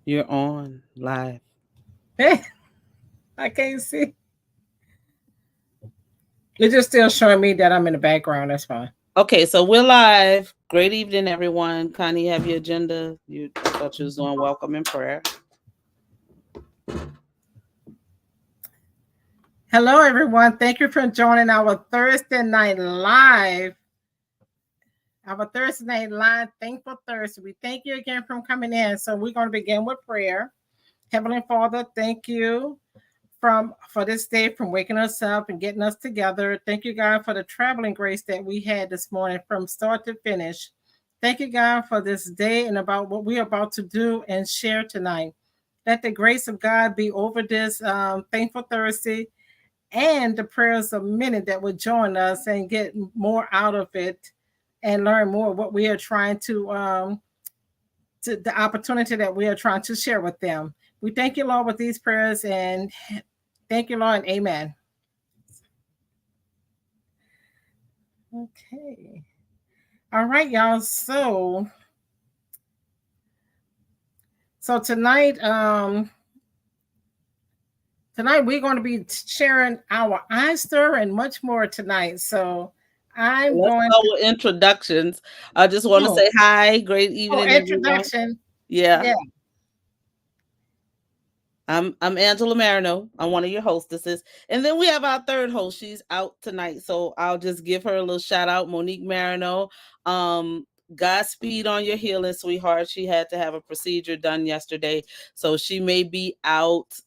You're on live. I can't see. It's just still showing me that I'm in the background. That's fine. Okay, so we're live. Great evening, everyone. Connie, have your agenda. I thought you was doing welcome and prayer. Hello, everyone. Thank you for joining our Thursday night live. Our Thursday night live, Thankful Thursday. We thank you again for coming in. So we're going to begin with prayer. Heavenly Father, thank you for this day, from waking us up and getting us together. Thank you, God, for the traveling grace that we had this morning from start to finish. Thank you, God, for this day and about what we're about to do and share tonight. Let the grace of God be over this Thankful Thursday and the prayers of many that will join us and get more out of it and learn more what we are trying to the opportunity that we are trying to share with them. We thank you, Lord, with these prayers, and thank you, Lord, and amen. Okay. All right, y'all. So tonight we're going to be sharing our Easter and much more tonight. So I'm Let's going go to with introductions. I just want to oh, say hi. Great evening, everyone. introduction. Yeah, Yeah. I'm Angela Marino. I'm one of your hostesses. And then we have our third host. She's out tonight. So I'll just give her a little shout out, Monique Marino. Godspeed on your healing, sweetheart. She had to have a procedure done yesterday. So she may be out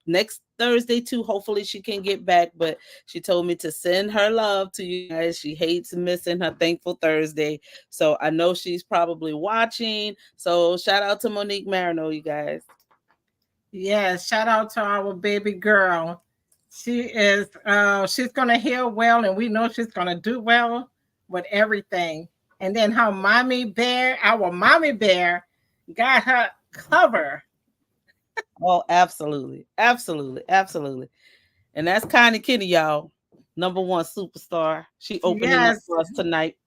next Thursday too. Hopefully she can get back. But she told me to send her love to you guys. She hates missing her Thankful Thursday. So I know she's probably watching. So shout out to Monique Marino, you guys. Yeah, shout out to our baby girl. She's gonna heal well, and we know she's gonna do well with everything. And then her our mommy bear, got her cover. Oh, absolutely. Absolutely. Absolutely. And that's Connie Kenny, y'all. Number one superstar. She opening up Yes, for us tonight.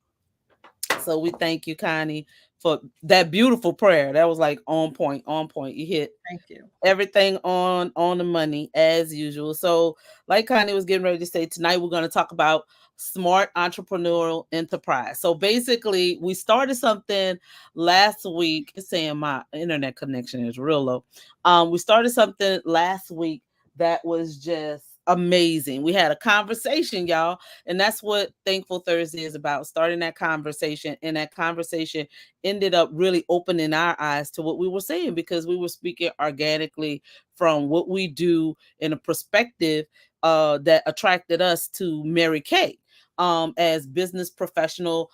So we thank you, Connie, for that beautiful prayer. That was like on point, on point. You hit thank you. everything on the money as usual. So, like Connie was getting ready to say, tonight we're going to talk about smart entrepreneurial enterprise. So basically, we started something last week. It's saying my internet connection is real low. We started something last week that was just amazing. We had a conversation, y'all, and that's what Thankful Thursday is about, starting that conversation. And that conversation ended up really opening our eyes to what we were saying, because we were speaking organically from what we do in a perspective that attracted us to Mary Kay as business professional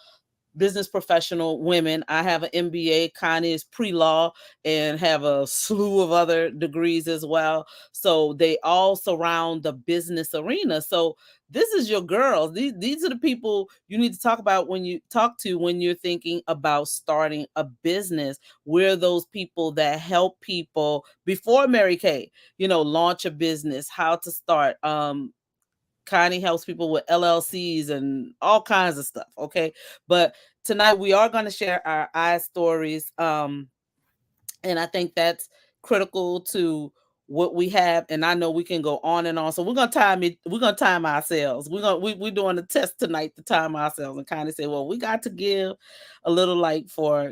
women. I have an MBA. Connie is pre-law and have a slew of other degrees as well. So they all surround the business arena. So this is your girls. These are the people you need to talk about when you're thinking about starting a business. We're those people that help people before Mary Kay, launch a business, how to start. Connie helps people with LLCs and all kinds of stuff. Okay. But tonight we are going to share our stories. And I think that's critical to what we have. And I know we can go on and on. So we're gonna time ourselves. We're doing a test tonight to time ourselves and kind of say, well, we got to give a little light for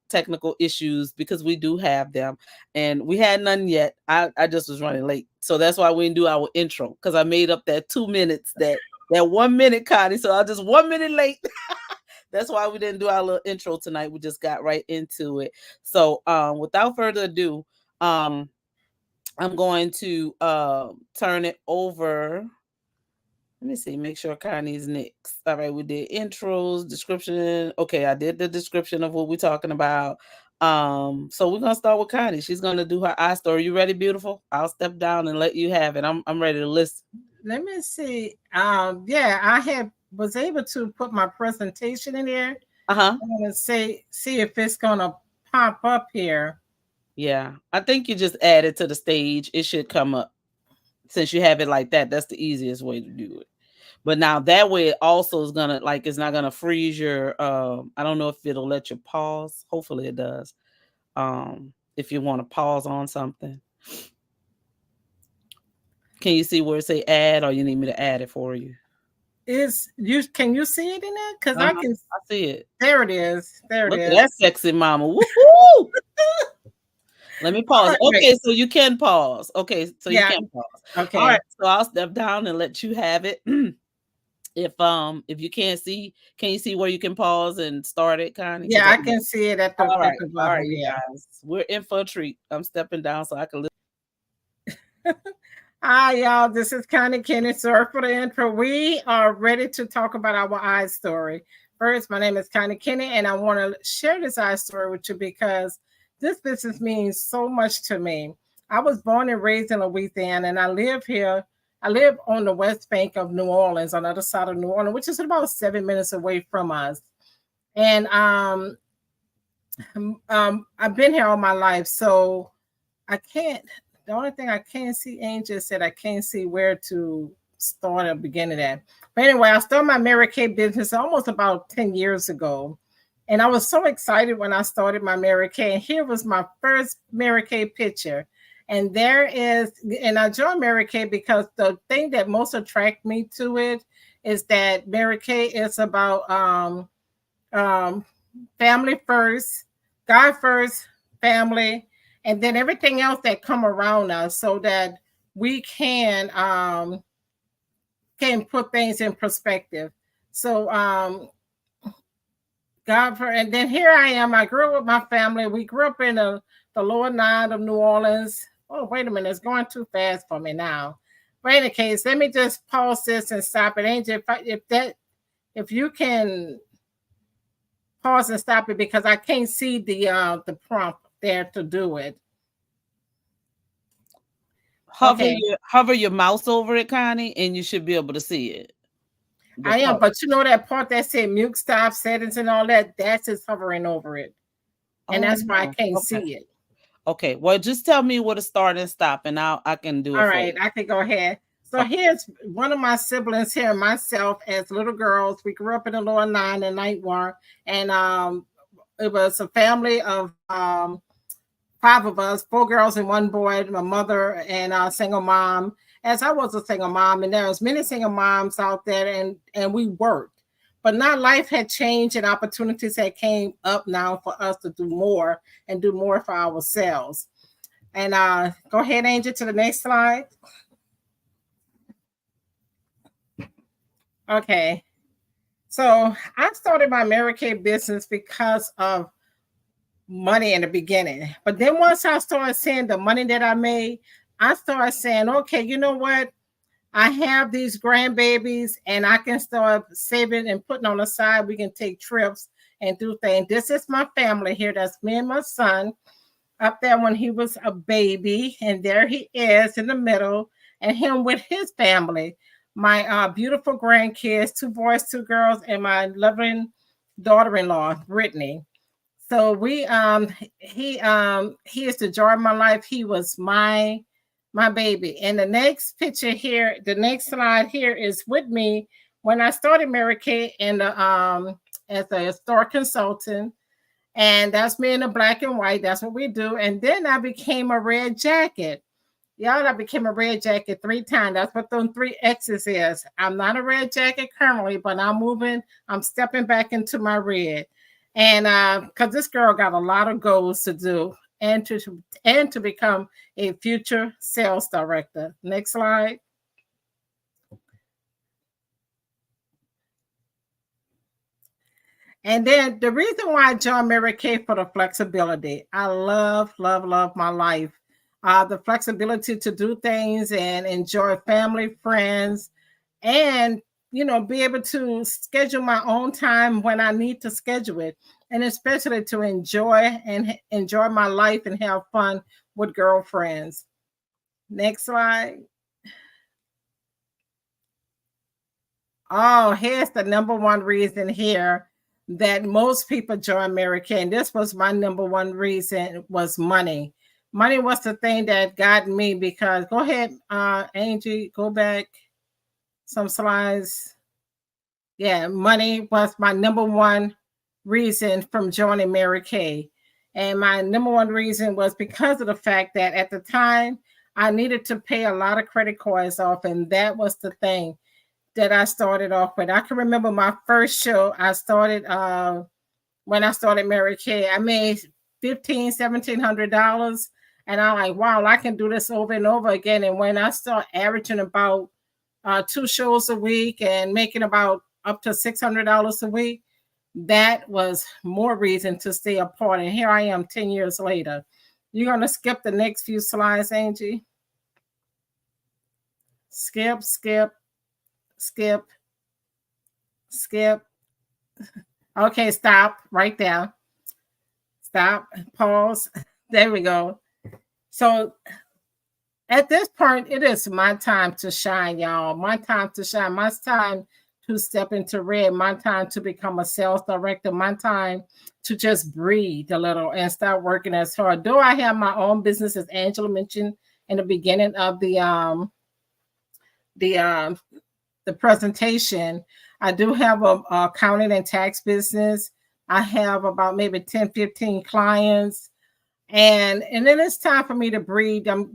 technical issues, because we do have them. And we had none yet. I just was running late. So that's why we didn't do our intro, because I made up that 2 minutes, that 1 minute, Connie. So I just 1 minute late. That's why we didn't do our little intro tonight. We just got right into it. So without further ado, um, I'm going to turn it over. Let me see, make sure Connie's next. All right, we did intros, description. Okay, I did the description of what we're talking about. So we're gonna start with Connie. She's gonna do her eye story. You ready, beautiful? I'll step down and let you have it. I'm ready to listen. Let me see. Yeah, I had was able to put my presentation in there. Uh-huh. I'm gonna see if it's gonna pop up here. Yeah. I think you just add it to the stage. It should come up. Since you have it like that, that's the easiest way to do it. But now that way, it also is gonna, like, it's not gonna freeze your. I don't know if it'll let you pause. Hopefully, it does. Um, if you want to pause on something. Can you see where it say add, or you need me to add it for you? Can you see it in there? Because I can. I see it. There it is. There Look it at is. that sexy mama. Woo-hoo! Let me pause. Right, Okay, right. so you can pause. Okay, so you Yeah. can pause. Okay. All right, so I'll step down and let you have it. If you can't see, can you see where you can pause and start it, Connie? Yeah, I can see it at the All right, bottom. you Yeah. guys. We're in for a treat. I'm stepping down so I can listen. Hi, y'all. This is Connie Kenny. Sorry for the intro. We are ready to talk about our eye story. First, my name is Connie Kenny, and I want to share this eye story with you because this business means so much to me. I was born and raised in Louisiana, and I live here. I live on the west bank of New Orleans, on the other side of New Orleans, which is about 7 minutes away from us. And I've been here all my life, so I can't. The only thing I can't see, Angel said I can't see where to start or begin at. But anyway, I started my Mary Kay business almost about 10 years ago. And I was so excited when I started my Mary Kay. And here was my first Mary Kay picture. And I joined Mary Kay because the thing that most attract me to it is that Mary Kay is about family first, God first, family, and then everything else that come around us, so that we can put things in perspective. So and then here I am. I grew up with my family. We grew up in the lower nine of New Orleans. Oh, wait a minute, it's going too fast for me now. But in any case, let me just pause this and stop it. Angel, if you can pause and stop it, because I can't see the prompt there to do it. Hover your mouse over it, Connie, and you should be able to see it. I am, but you know that part that said mute stop settings and all that, that's just hovering over it. And that's why I can't see it. Okay, well, just tell me where to start and stop, and I can do it. All right, I can go ahead. So here's one of my siblings here, myself, as little girls. We grew up in the lower nine and ninth ward, and it was a family of 5 of us, 4 girls and 1 boy, my mother and a single mom, as I was a single mom, and there was many single moms out there, and we worked. But now life had changed and opportunities had came up now for us to do more and do more for ourselves. And go ahead, Angel, to the next slide. Okay. So I started my Mary Kay business because of money in the beginning. But then once I started seeing the money that I made, I started saying, okay, you know what? I have these grandbabies and I can start saving and putting on the side. We can take trips and do things. This is my family here. That's me and my son up there when he was a baby. And there he is in the middle, and him with his family. My beautiful grandkids, 2 boys, 2 girls, and my loving daughter-in-law, Brittany. So he is the joy of my life. He was my baby. And the next picture here, the next slide here is with me when I started Mary Kay in the as a store consultant. And that's me in the black and white. That's what we do. And then I became a red jacket. Y'all, I became a red jacket 3 times. That's what those 3 X's is. I'm not a red jacket currently, but I'm stepping back into my red. And because this girl got a lot of goals to do and to become a future sales director. Next slide. And then the reason why I joined Mary Kay for the flexibility. I love, love, love my life. The flexibility to do things and enjoy family, friends, and be able to schedule my own time when I need to schedule it, and especially to enjoy my life and have fun with girlfriends. Next slide. Oh, here's the number one reason here that most people join Mary Kay. And this was my number one reason, was money. Money was the thing that got me, because go ahead, Angie, go back some slides. Yeah, money was my number one reason from joining Mary Kay. And my number one reason was because of the fact that at the time I needed to pay a lot of credit cards off. And that was the thing that I started off with. I can remember my first show. I started when I started Mary Kay. I made $1,700, and I'm like, wow, I can do this over and over again. And when I start averaging about 2 shows a week and making about up to $600 a week, that was more reason to stay apart. And here I am 10 years later. You're going to skip the next few slides, Angie? Skip, skip, skip, skip. Okay, stop right there. Stop, pause. There we go. So at this point, it is my time to shine, y'all. My time to shine. My time to step into red. My time to become a sales director. My time to just breathe a little and start working as hard. Though I have my own business, as Angela mentioned in the beginning of the presentation, I do have a accounting and tax business. I have about maybe 10, 15 clients. And then it's time for me to breathe. I'm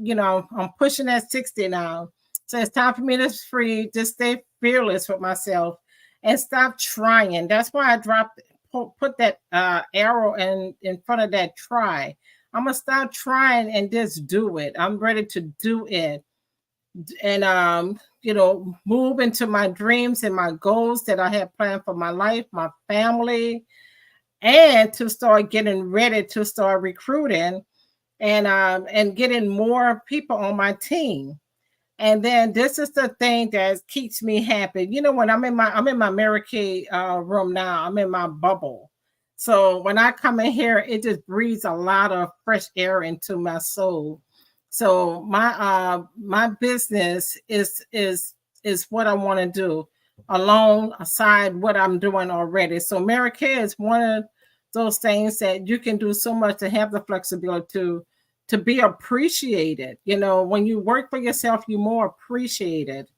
pushing at 60 now. So it's time for me to free, just stay fearless with myself and stop trying. That's why I put that arrow in front of that try. I'm going to stop trying and just do it. I'm ready to do it. And, move into my dreams and my goals that I have planned for my life, my family, and to start getting ready to start recruiting and getting more people on my team. And then this is the thing that keeps me happy. When I'm in my Mary Kay room now, I'm in my bubble. So when I come in here, it just breathes a lot of fresh air into my soul. So my business is what I want to do alongside what I'm doing already. So Mary Kay is one of those things that you can do so much to have the flexibility to be appreciated. When you work for yourself, you're more appreciated.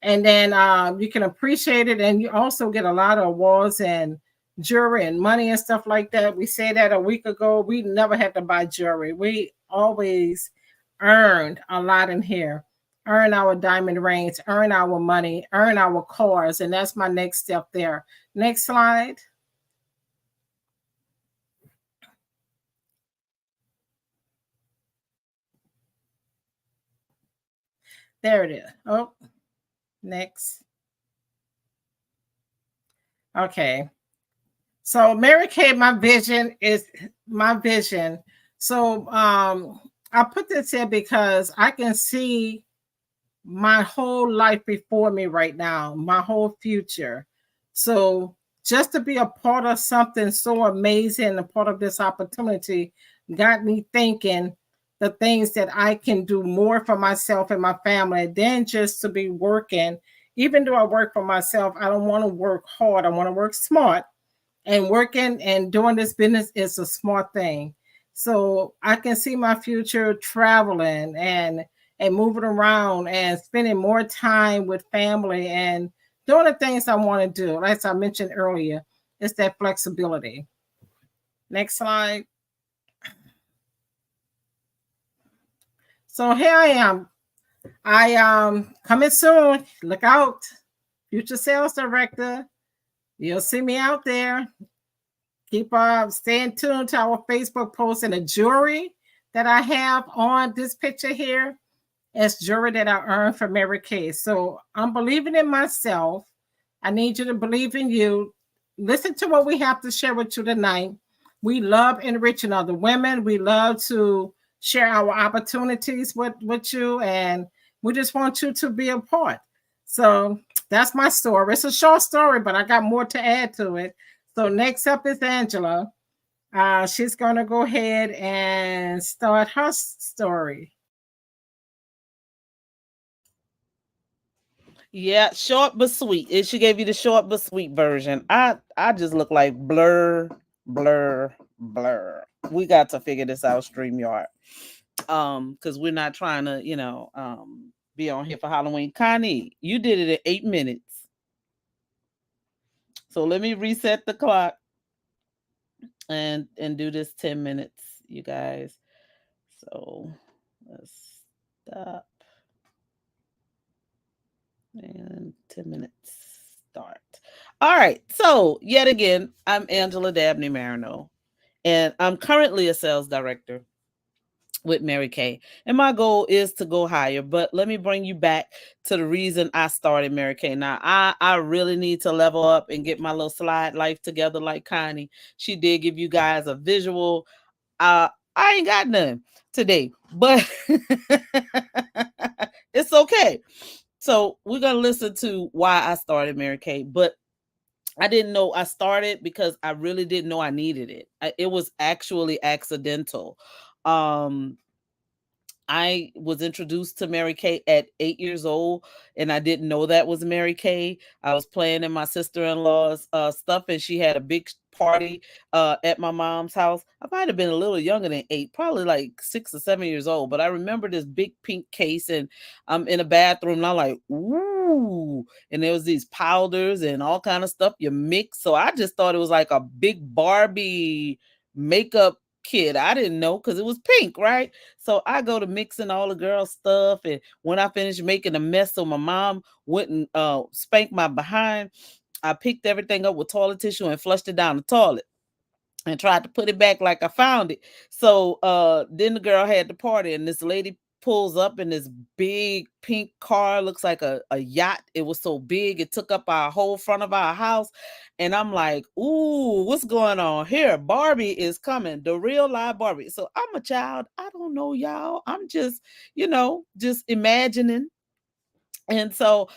And then you can appreciate it, and you also get a lot of awards and jewelry and money and stuff like that. We said that a week ago. We never had to buy jewelry. We always earned a lot in here. Earn our diamond rings, earn our money, earn our cars. And that's my next step there. Next slide. There it is. Oh, next. Okay. So Mary Kay, my vision is my vision. So I put this here because I can see my whole life before me right now, my whole future. So just to be a part of something so amazing, a part of this opportunity, got me thinking the things that I can do more for myself and my family than just to be working. Even though I work for myself, I don't want to work hard. I want to work smart. And working and doing this business is a smart thing. So I can see my future traveling and moving around and spending more time with family and doing the things I want to do. As I mentioned earlier, it's that flexibility. Next slide. So here I am. I coming soon. Look out. Future sales director. You'll see me out there. Keep staying tuned to our Facebook post, and the jewelry that I have on this picture here is jewelry that I earned from Mary Kay. So I'm believing in myself. I need you to believe in you. Listen to what we have to share with you tonight. We love enriching other women. We love to share our opportunities with you, and we just want you to be a part. So that's my story. It's a short story, but I got more to add to it. So next up is Angela. She's going to go ahead and start her story. Yeah, short but sweet. She gave you the short but sweet version. I just look like blur, blur, blur. We got to figure this out, StreamYard. Because we're not trying to, be on here for Halloween. Connie, you did it in 8 minutes. So let me reset the clock. and do this 10 minutes, you guys. So let's stop and 10 minutes start. All right. So yet again, I'm Angela Dabney Marino, and I'm currently a sales director with Mary Kay. And my goal is to go higher. But let me bring you back to the reason I started Mary Kay. Now, I really need to level up and get my little slide life together like Connie. She did give you guys a visual. I ain't got none today, but it's okay. So we're gonna listen to why I started Mary Kay. But I didn't know I started because I really didn't know I needed it. It was actually accidental. Um, I was introduced to Mary Kay at 8 years old, and I didn't know that was Mary Kay. I was playing in my sister-in-law's stuff, and she had a big party at my mom's house. I might have been a little younger than 8, probably like 6 or 7 years old. But I remember this big pink case, and I'm in a bathroom, and I'm like, ooh, and there was these powders and all kind of stuff you mix. So I just thought it was like a big Barbie makeup kid. I didn't know because it was pink, right? So I go to mixing all the girl stuff, and when I finished making a mess, so my mom went and spanked my behind. I picked everything up with toilet tissue and flushed it down the toilet and tried to put it back like I found it. So then the girl had the party, and this lady pulls up in this big pink car, looks like a yacht. It was so big, it took up our whole front of our house. And I'm like, ooh, what's going on here? Barbie is coming, the real live Barbie. So I'm a child. I don't know, y'all. I'm just, just imagining. And so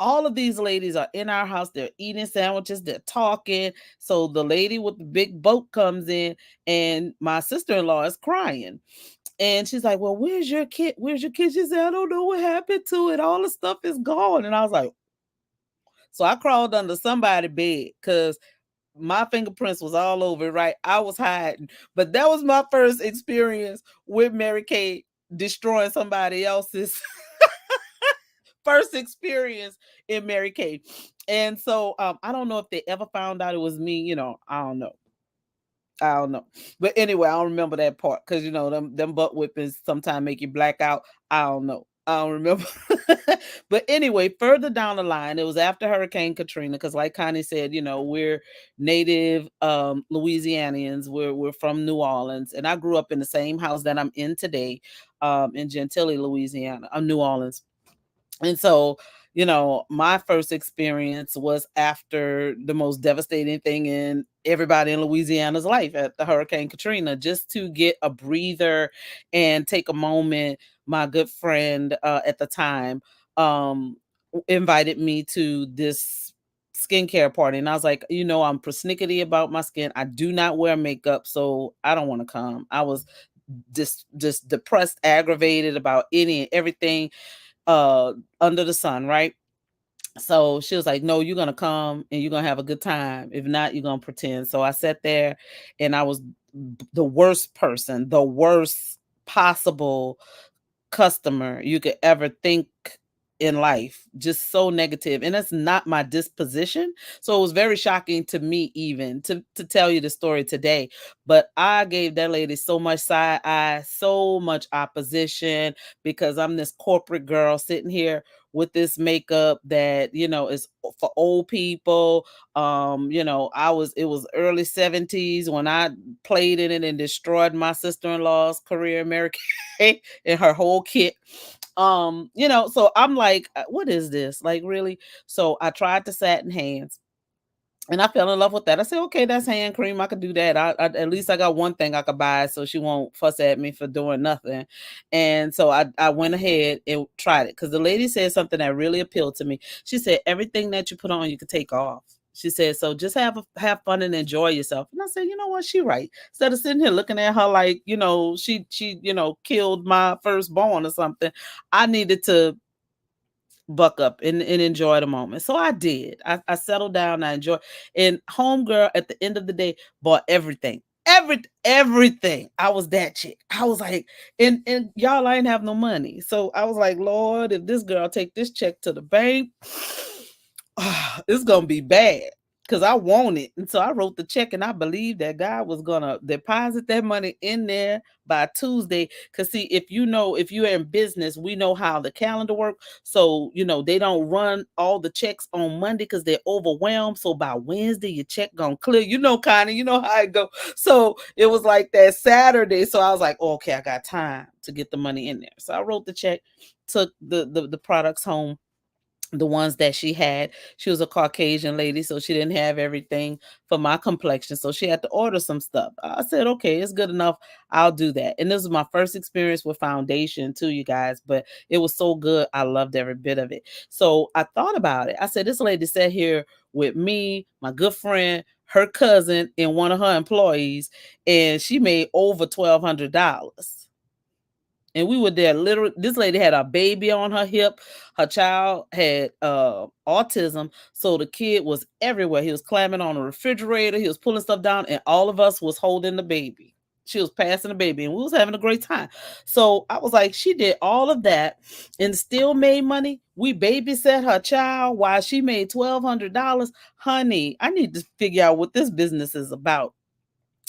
all of these ladies are in our house. They're eating sandwiches. They're talking. So the lady with the big boat comes in, and my sister-in-law is crying. And she's like, well, where's your kid? Where's your kid? She said, I don't know what happened to it. All the stuff is gone. And I was like, so I crawled under somebody's bed because my fingerprints was all over it, right? I was hiding. But that was my first experience with Mary Kay destroying somebody else's first experience in Mary Kay. And so I don't know if they ever found out it was me, I don't know. I don't know. But anyway, I don't remember that part because them butt whippings sometimes make you black out. I don't know. I don't remember. But anyway, further down the line, it was after Hurricane Katrina, because like Connie said, we're native Louisianians. We're from New Orleans, and I grew up in the same house that I'm in today, in Gentilly, Louisiana, New Orleans. And so, my first experience was after the most devastating thing in everybody in Louisiana's life at the Hurricane Katrina, just to get a breather and take a moment. My good friend at the time invited me to this skincare party, and I was like, I'm persnickety about my skin. I do not wear makeup, so I don't want to come. I was just depressed, aggravated about any and everything under the sun, right? So she was like, no, you're gonna come and you're gonna have a good time. If not, you're gonna pretend. So I sat there, and I was the worst person, the worst possible customer you could ever think in life, just so negative, and that's not my disposition. So it was very shocking to me, even to tell you the story today. But I gave that lady so much side eye, so much opposition, because I'm this corporate girl sitting here with this makeup that is for old people. It was early 70s when I played in it and destroyed my sister-in-law's career, Mary Kay, and her whole kit. So I'm like, what is this? Like, really? So I tried the satin hands, and I fell in love with that. I said, okay, that's hand cream. I could do that. At least I got one thing I could buy, so she won't fuss at me for doing nothing. And so I went ahead and tried it, because the lady said something that really appealed to me. She said, everything that you put on, you could take off. She said, so just have fun and enjoy yourself. And I said, you know what? She right. Instead of sitting here looking at her like, she killed my firstborn or something, I needed to buck up and enjoy the moment. So I did. I settled down, I enjoyed. And homegirl at the end of the day bought everything. Everything. I was that chick. I was like, and y'all, I didn't have no money. So I was like, Lord, if this girl take this check to the bank, it's gonna be bad. because I want it. And so I wrote the check, and I believed that God was gonna deposit that money in there by Tuesday. Cause see, if you're in business, we know how the calendar works. So, they don't run all the checks on Monday because they're overwhelmed. So by Wednesday, your check gonna clear. Connie, you know how it go. So it was like that Saturday. So I was like, oh, okay, I got time to get the money in there. So I wrote the check, took the products home, the ones that she had. She was a Caucasian lady, so she didn't have everything for my complexion. So she had to order some stuff. I said, okay, it's good enough. I'll do that. And this was my first experience with foundation too, you guys, but it was so good. I loved every bit of it. So I thought about it. I said, this lady sat here with me, my good friend, her cousin, and one of her employees, and she made over $1,200. And we were there literally. This lady had a baby on her hip. Her child had autism. So the kid was everywhere. He was climbing on the refrigerator. He was pulling stuff down. And all of us was holding the baby. She was passing the baby. And we was having a great time. So I was like, she did all of that and still made money. We babysat her child while she made $1,200. Honey, I need to figure out what this business is about.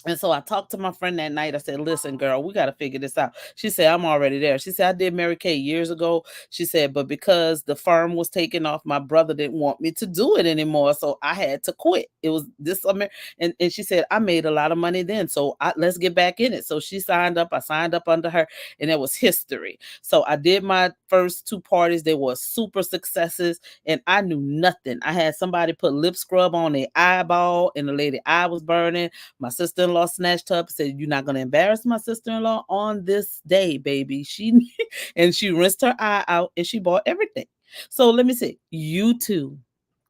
And so I talked to my friend that night. I said, listen, girl, we got to figure this out. She said, I'm already there. She said, I did Mary Kay years ago. She said, but because the firm was taken off, my brother didn't want me to do it anymore. So I had to quit. It was this summer. And she said, I made a lot of money then. So let's get back in it. So she signed up. I signed up under her, and it was history. So I did my first 2 parties. They were super successes, and I knew nothing. I had somebody put lip scrub on their eyeball, and the lady eye was burning. My sister-in-law snatched up and said, you're not going to embarrass my sister-in-law on this day, baby. And she rinsed her eye out, and she bought everything. So let me see. You too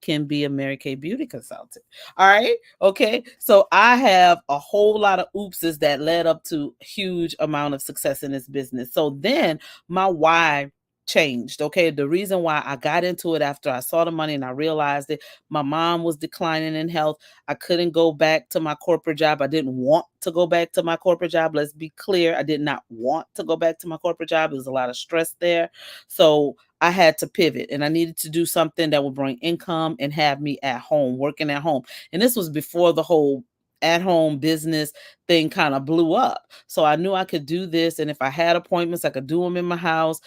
can be a Mary Kay beauty consultant. All right. Okay. So I have a whole lot of oopses that led up to a huge amount of success in this business. So then my why changed. Okay. The reason why I got into it after I saw the money and I realized it, my mom was declining in health. I couldn't go back to my corporate job. I didn't want to go back to my corporate job. Let's be clear. I did not want to go back to my corporate job. There was a lot of stress there. So I had to pivot, and I needed to do something that would bring income and have me at home, working at home. And this was before the whole at home business thing kind of blew up. So I knew I could do this. And if I had appointments, I could do them in my house,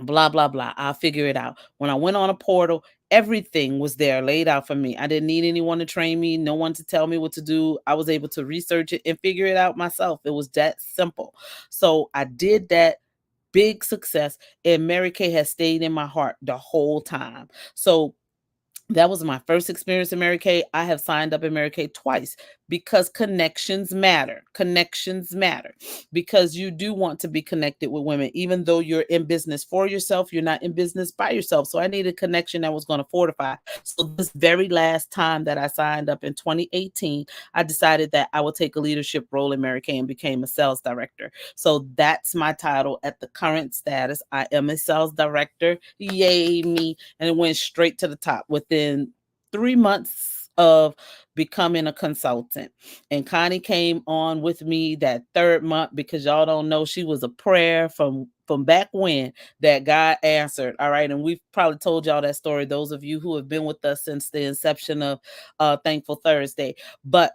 blah, blah, blah. I'll figure it out. When I went on a portal, everything was there laid out for me. I didn't need anyone to train me, no one to tell me what to do. I was able to research it and figure it out myself. It was that simple. So I did that. Big success, and Mary Kay has stayed in my heart the whole time. So that was my first experience in Mary Kay. I have signed up in Mary Kay twice because connections matter. Connections matter because you do want to be connected with women. Even though you're in business for yourself, you're not in business by yourself. So I needed a connection that was going to fortify. So this very last time that I signed up in 2018, I decided that I would take a leadership role in Mary Kay and became a sales director. So that's my title at the current status. I am a sales director. Yay me. And it went straight to the top within 3 months of becoming a consultant. And Connie came on with me that 3rd month because y'all don't know, she was a prayer from back when that God answered. All right. And we've probably told y'all that story, those of you who have been with us since the inception of Thankful Thursday. But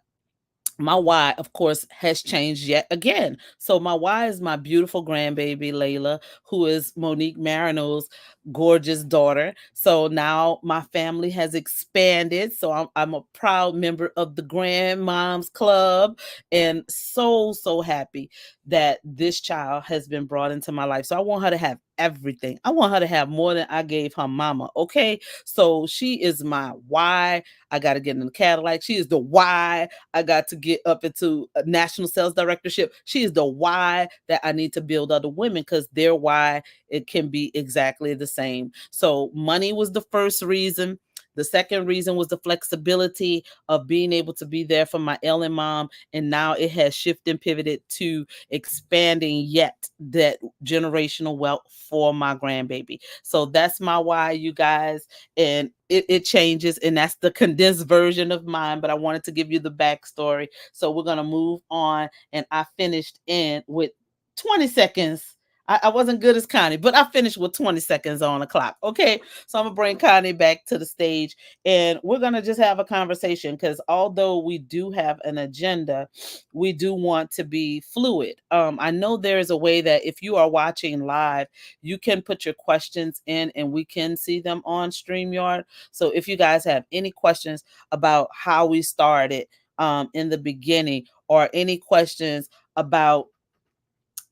my why, of course, has changed yet again. So my why is my beautiful grandbaby, Layla, who is Monique Marino's gorgeous daughter. So now my family has expanded. So I'm a proud member of the Grandmoms Club, and so happy that this child has been brought into my life. So I want her to have everything. I want her to have more than I gave her mama. Okay. So she is my why. I got to get in the Cadillac. She is the why I got to get up into a national sales directorship. She is the why that I need to build other women, because their why, it can be exactly the same. So money was the first reason. The second reason was the flexibility of being able to be there for my ailing mom. And now it has shifted and pivoted to expanding yet that generational wealth for my grandbaby. So that's my why, you guys. And it changes, and that's the condensed version of mine, but I wanted to give you the backstory. So we're going to move on. And I finished in with 20 seconds. I wasn't good as Connie, but I finished with 20 seconds on the clock. Okay. So I'm going to bring Connie back to the stage and we're going to just have a conversation because although we do have an agenda, we do want to be fluid. I know there is a way that if you are watching live, you can put your questions in and we can see them on StreamYard. So if you guys have any questions about how we started in the beginning or any questions about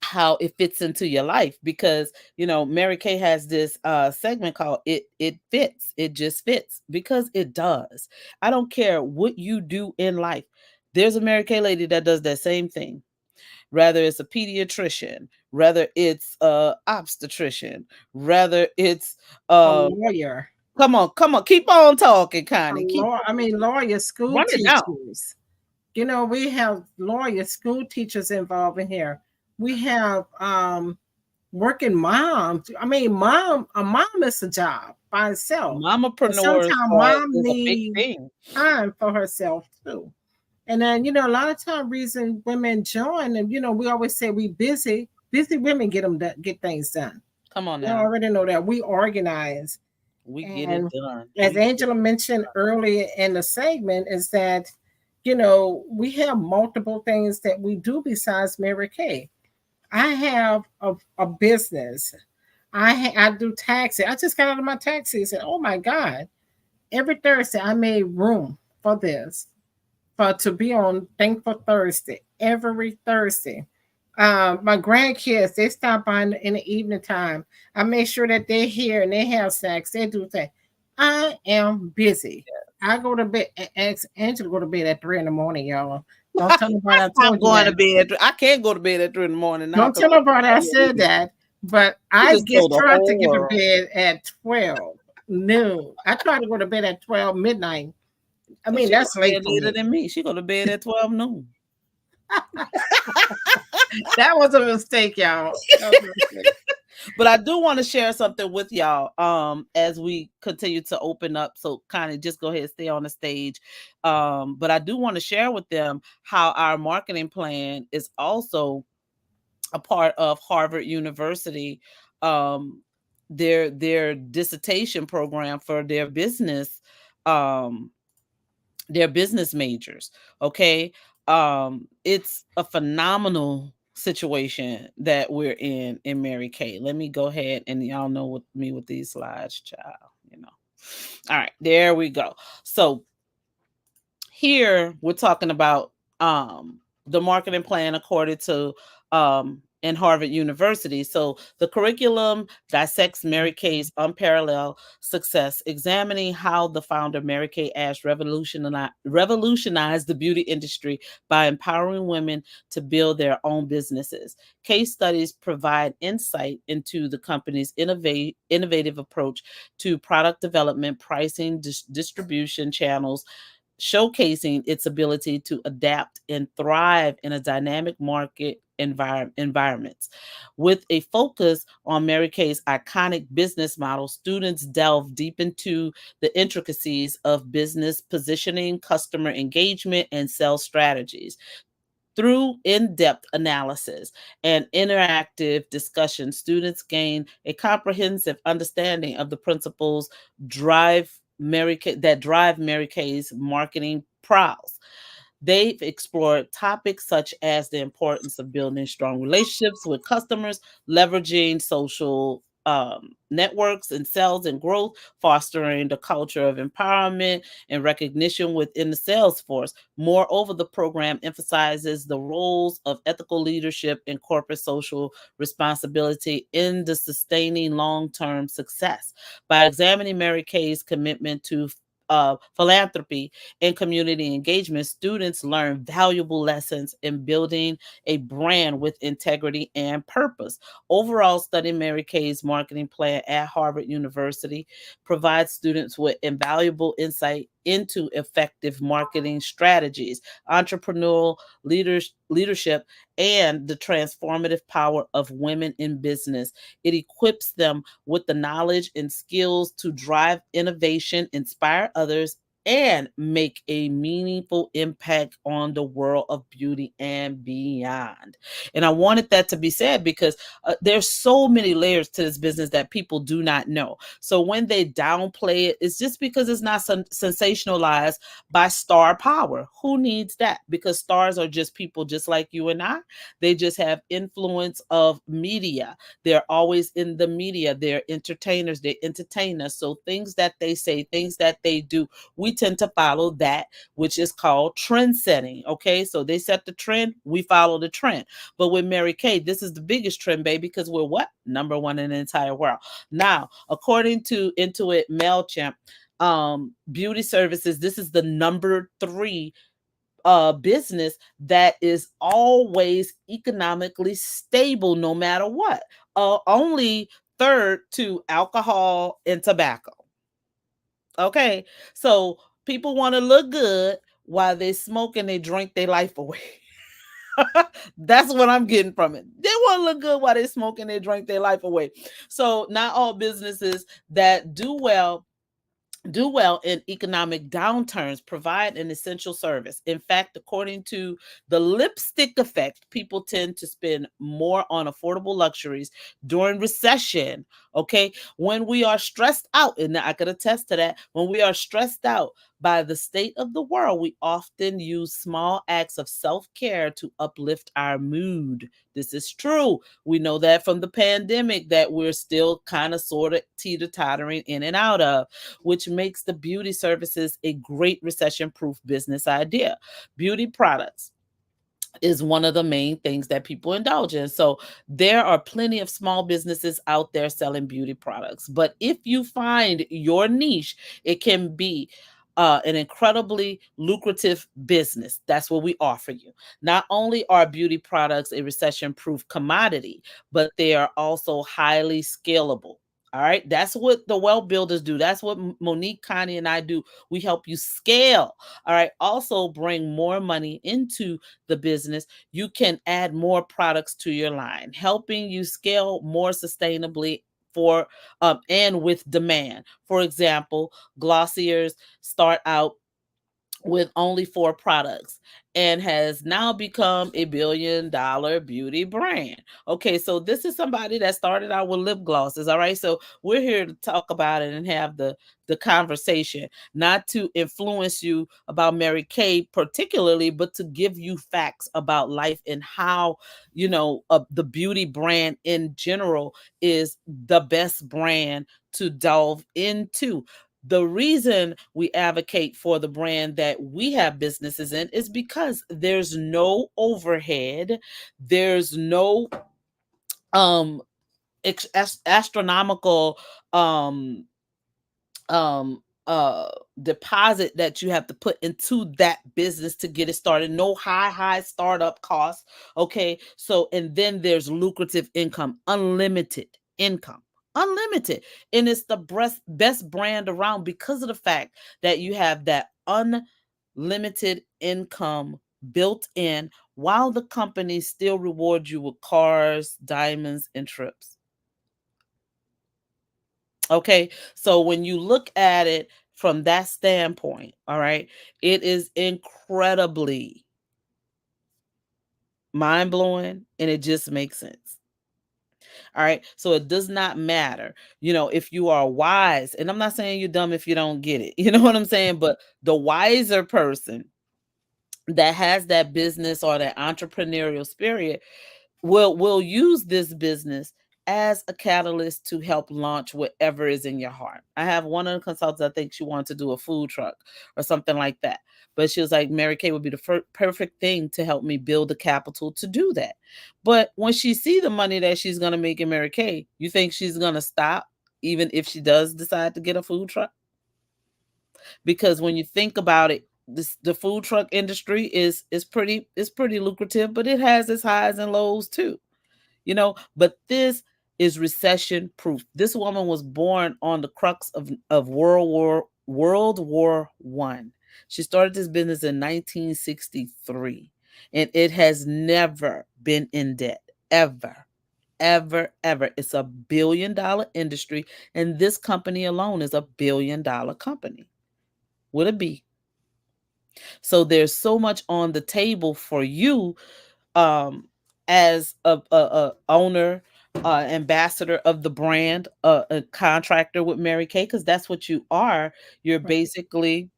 how it fits into your life, because Mary Kay has this segment called it fits, it just fits, because it does. I don't care what you do in life, there's a Mary Kay lady that does that same thing, whether it's a pediatrician, whether it's a obstetrician, whether it's A uh lawyer. come on, keep on talking, Connie, keep Lawyer, school run it down. teachers. We have lawyer school teachers involved in here. We have working moms. A mom is a job by itself. Mamapreneurs Sometimes mom is a big needs thing. time for herself too. And then, a lot of time reason women join, and we always say we busy women get things done. Come on You now. already know that we organize. We get it done. As Angela mentioned earlier in the segment, is that we have multiple things that we do besides Mary Kay. I have a business. I do taxes. I just got out of my tax season. Oh my God. Every Thursday I made room for this, to be on Thankful Thursday, every Thursday. My grandkids, they stop by in the evening time. I make sure that they're here and they have snacks. They do things. I am busy. I go to bed. Angela go to bed at 3 a.m, y'all. Don't tell nobody I told I'm you going that. to bed. I can't go to bed at 3 a.m. now. Don't tell nobody I said that. But I just told the try to whole get to world. bed at 12 noon. I try to go to bed at 12 midnight. I mean, that's late for later me. than me. She go to bed at 12 noon. That was a mistake, y'all. That was a mistake. But I do want to share something with y'all as we continue to open up. So kind of just go ahead and stay on the stage. But I do want to share with them how our marketing plan is also a part of Harvard University, their dissertation program for their business majors. Okay. It's a phenomenal situation that we're in Mary Kay. Let me go ahead and y'all know with me with these slides, child. All right, there we go. So here we're talking about the marketing plan according to in Harvard University. So the curriculum dissects Mary Kay's unparalleled success, examining how the founder Mary Kay Ash revolutionized the beauty industry by empowering women to build their own businesses. Case studies provide insight into the company's innovative approach to product development, pricing, distribution channels, showcasing its ability to adapt and thrive in a dynamic market environments. With a focus on Mary Kay's iconic business model, students delve deep into the intricacies of business positioning, customer engagement, and sales strategies. Through in-depth analysis and interactive discussion, students gain a comprehensive understanding of the principles drive Mary Kay's marketing prowess. They've explored topics such as the importance of building strong relationships with customers, leveraging social networks and sales and growth, fostering the culture of empowerment and recognition within the sales force. Moreover, the program emphasizes the roles of ethical leadership and corporate social responsibility in the sustaining long-term success. By examining Mary Kay's commitment to philanthropy and community engagement, students learn valuable lessons in building a brand with integrity and purpose. Overall, studying Mary Kay's marketing plan at Harvard University provides students with invaluable insight into effective marketing strategies, entrepreneurial leadership, and the transformative power of women in business. It equips them with the knowledge and skills to drive innovation, inspire others, and make a meaningful impact on the world of beauty and beyond. And I wanted that to be said because there's so many layers to this business that people do not know. So when they downplay it, it's just because it's not sensationalized by star power. Who needs that? Because stars are just people just like you and I. They just have influence of media. They're always in the media. They're entertainers. They entertain us. So things that they say, things that they do, we tend to follow that, which is called trend setting. Okay. So they set the trend, we follow the trend. But with Mary Kay, this is the biggest trend, baby, because we're what? Number one in the entire world. Now, according to Intuit MailChimp, beauty services, this is the number 3 business that is always economically stable no matter what. Only third to alcohol and tobacco. Okay, so people want to look good while they smoke and they drink their life away. That's what I'm getting from it. They want to look good while they smoke and they drink their life away. So not all businesses that do well in economic downturns provide an essential service. In fact, according to the lipstick effect, people tend to spend more on affordable luxuries during recession. Okay. When we are stressed out, and I could attest to that, when we are stressed out by the state of the world, we often use small acts of self care to uplift our mood. This is true. We know that from the pandemic that we're still kind of sort of teeter tottering in and out of, which makes the beauty services a great recession proof business idea. Beauty products is one of the main things that people indulge in. So there are plenty of small businesses out there selling beauty products. But if you find your niche, it can be an incredibly lucrative business. That's what we offer you. Not only are beauty products a recession proof commodity, but they are also highly scalable. All right. That's what the Wealth Builders do. That's what Monique, Connie, and I do. We help you scale. All right. Also bring more money into the business. You can add more products to your line, helping you scale more sustainably for and with demand. For example, Glossier's start out with only 4 products and has now become a $1 billion beauty brand. Okay, so this is somebody that started out with lip glosses. All right, so we're here to talk about it and have the conversation, not to influence you about Mary Kay particularly, but to give you facts about life and how, the beauty brand in general is the best brand to delve into. The reason we advocate for the brand that we have businesses in is because there's no overhead, there's no um astronomical um um deposit that you have to put into that business to get it started. No high startup costs. Okay, so and then there's lucrative income, unlimited income, unlimited. And it's the best brand around because of the fact that you have that unlimited income built in, while the company still rewards you with cars, diamonds, and trips. Okay, so when you look at it from that standpoint, all right, it is incredibly mind blowing and it just makes sense. All right, so it does not matter, if you are wise, and I'm not saying you're dumb if you don't get it, you know what I'm saying? But the wiser person that has that business or that entrepreneurial spirit will use this business as a catalyst to help launch whatever is in your heart. I have one of the consultants, I think she wanted to do a food truck or something like that. But she was like, Mary Kay would be the perfect thing to help me build the capital to do that. But when she see the money that she's going to make in Mary Kay, you think she's going to stop even if she does decide to get a food truck? Because when you think about it, the food truck industry is pretty lucrative, but it has its highs and lows too. But this is recession proof. This woman was born on the crux of World War One. She started this business in 1963, and it has never been in debt, ever, ever. It's a $1 billion industry, and this company alone is a $1 billion company with a B. So there's so much on the table for you, um, as a owner, ambassador of the brand, a contractor with Mary Kay, because that's what you are. You're Right. basically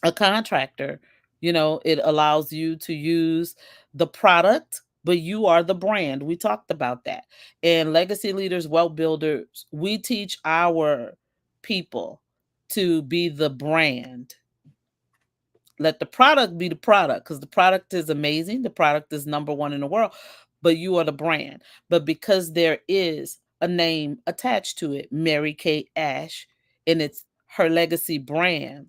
a contractor. You know, it allows you to use the product, but you are the brand. We talked about that. And Legacy Leaders, Wealth Builders, we teach our people to be the brand. Let the product be the product, because the product is amazing. The product is number one in the world, but you are the brand. But because there is a name attached to it, Mary Kay Ash, and it's her legacy brand,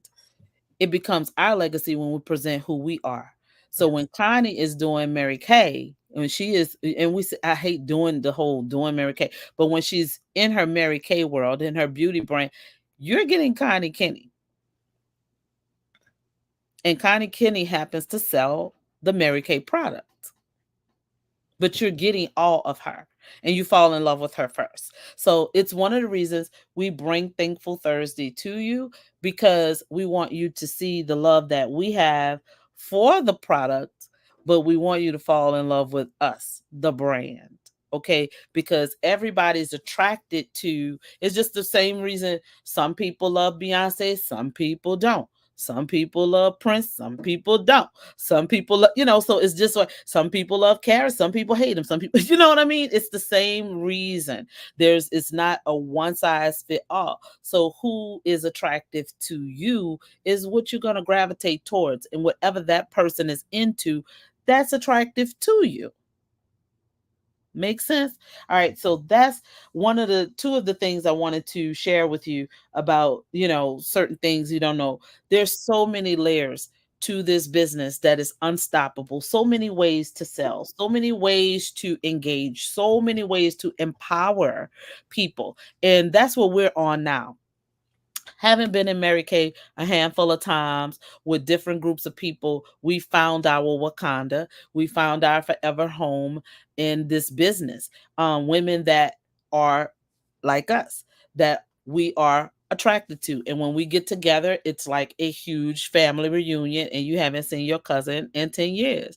it becomes our legacy when we present who we are. So Yes. when Connie is doing Mary Kay, when she is, and I hate doing the whole doing Mary Kay, but when she's in her Mary Kay world, in her beauty brand, you're getting Connie Kenny. And Connie Kenny happens to sell the Mary Kay product, but you're getting all of her and you fall in love with her first. So it's one of the reasons we bring Thankful Thursday to you, because we want you to see the love that we have for the product, but we want you to fall in love with us, the brand. Okay, because everybody's attracted to, it's just the same reason some people love Beyonce, some people don't. Some people love Prince, some people don't. Some people, you know, so it's just like some people love carrots, some people hate them, some people, you know what I mean? It's the same reason. It's not a one size fit all. So who is attractive to you is what you're going to gravitate towards, and whatever that person is into, that's attractive to you. Makes sense. All right, so that's one of the two of the things I wanted to share with you about, you know, certain things you don't know. There's so many layers to this business that is unstoppable. So many ways to sell, so many ways to engage, so many ways to empower people. And that's what we're on now. Having been in Mary Kay a handful of times with different groups of people, we found our Wakanda. We found our forever home in this business. Women that are like us, that we are attracted to. And when we get together, it's like a huge family reunion, and you haven't seen your cousin in 10 years.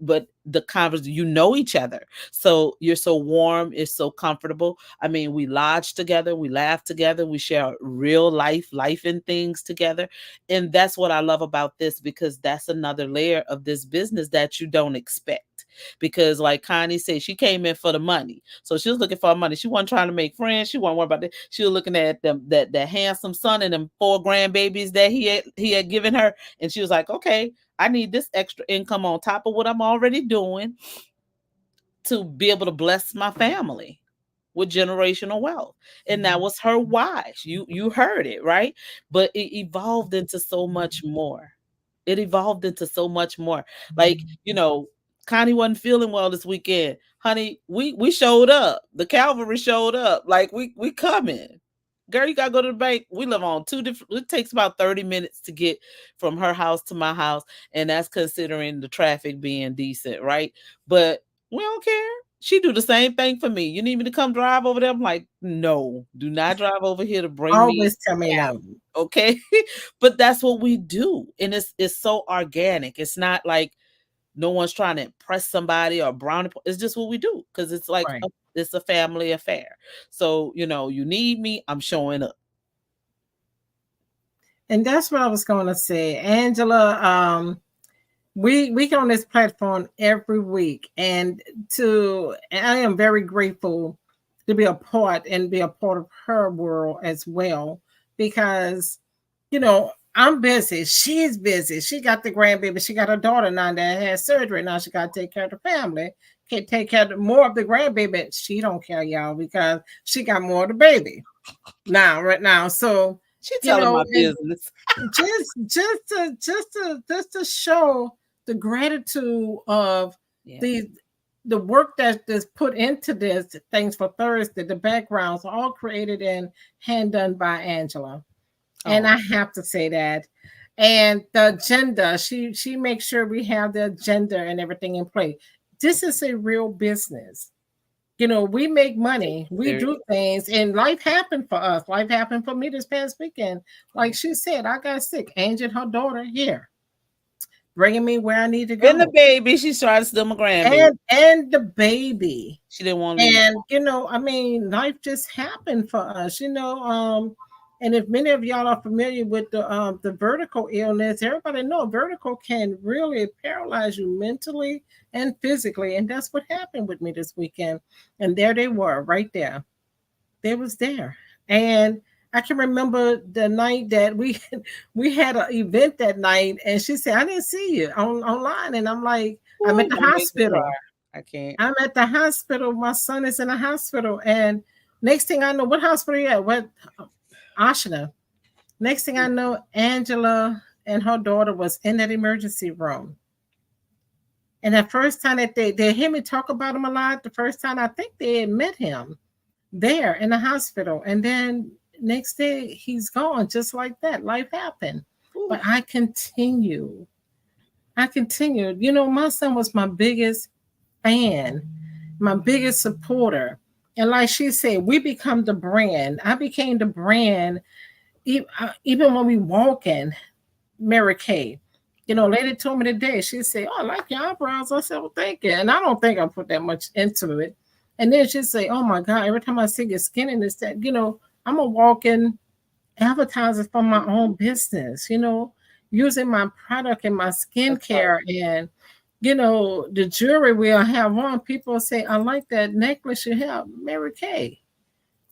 But the conversation, you know each other. So you're so warm, it's so comfortable. I mean, we lodge together, we laugh together, we share real life and things together. And that's what I love about this, because that's another layer of this business that you don't expect. Because like Connie said, she came in for the money. So she was looking for money. She wasn't trying to make friends. She wasn't worried about that. She was looking at them, that handsome son and them 4 grandbabies that he had given her. And she was like, okay, I need this extra income on top of what I'm already doing to be able to bless my family with generational wealth. And that was her why. You heard it, right? But it evolved into so much more. It evolved into so much more. Like, you know, Connie wasn't feeling well this weekend. Honey, we showed up. The cavalry showed up. Like we coming. Girl, you gotta go to the bank. We live on 2 different, it takes about 30 minutes to get from her house to my house, and that's considering the traffic being decent, right? But we don't care. She do the same thing for me. You need me to come drive over there? I'm like, no, do not drive over here to bring me Always tell me no. down. Okay. But that's what we do. And it's so organic. It's not like no one's trying to impress somebody or brown. It's just what we do, because it's like Right. it's a family affair. So, you know, you need me, I'm showing up. And that's what I was going to say, Angela. We get on this platform every week, and I am very grateful to be a part and be a part of her world as well, because you know I'm busy, she's busy, she got the grandbaby, she got a daughter now that has surgery, now she got to take care of the family, can take care of more of the grandbaby. She don't care, y'all, because she got more of the baby now, right now. So She you telling know, my business. just to show the gratitude of Yeah. the work that's put into this Thanks for Thursday, the backgrounds are all created and hand done by Angela. And Oh, I have to say that. And the agenda, she makes sure we have the agenda and everything in place. This is a real business. We make money, we Serious. do things, and life happened for us. Life happened for me this past weekend. Like she said, I got sick. Angie and her daughter here, bringing me where I need to And the go, baby, she's trying to steal my grandbaby. and the baby. She didn't want to leave. And I mean, life just happened for us, and if many of y'all are familiar with the vertical illness, everybody know vertical can really paralyze you mentally and physically. And that's what happened with me this weekend. And there they were, right there. They was there. And I can remember the night that we we had an event that night, and she said, I didn't see you online. And I'm like, I'm at the hospital. I can't. I'm at the hospital. My son is in a hospital. And next thing I know, what hospital you at? What? Ashna. Next thing I know, Angela and her daughter was in that emergency room. And the first time that they hear me talk about him a lot, the first time I think they had met him there in the hospital. And then next day he's gone just like that. Life happened. Ooh. But I continued. My son was my biggest fan, my biggest supporter. And like she said, we become the brand. I became the brand even when we walk in Mary Kay. Lady told me today, she said, oh, I like your eyebrows. I said, well, thank you. And I don't think I put that much into it. And then she'd say, oh my God, every time I see your skin and this, that, I'm a walking advertiser for my own business, using my product and my skincare and the jewelry we'll have on. People say, I like that necklace you have, Mary Kay.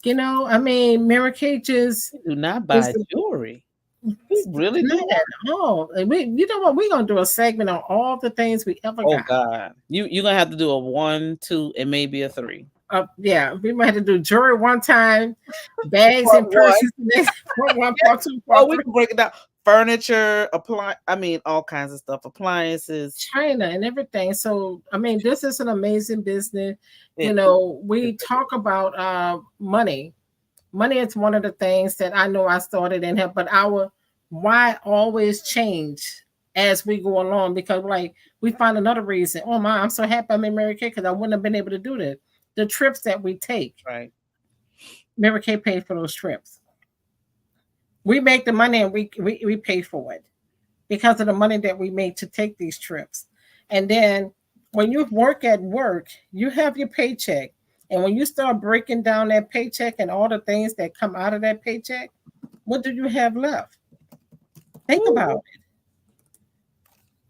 Mary Kay just do not buy jewelry. We really do. Oh, you know what? We're gonna do a segment on all the things we ever got. Oh God, you're gonna have to do a 1, 2, and maybe a 3. Yeah, we might have to do jewelry one time, bags and purses. Part 2, part 3. We can break it down. Furniture, all kinds of stuff, appliances, China and everything. So, this is an amazing business. We talk about money. Money is one of the things that I know I started in here, but our why always change as we go along, because we find another reason. Oh my, I'm so happy I'm in Mary Kay because I wouldn't have been able to do that. The trips that we take. Right. Mary Kay paid for those trips. We make the money and we pay for it because of the money that we make to take these trips. And then when you work at work, you have your paycheck. And when you start breaking down that paycheck and all the things that come out of that paycheck, what do you have left? Think about it.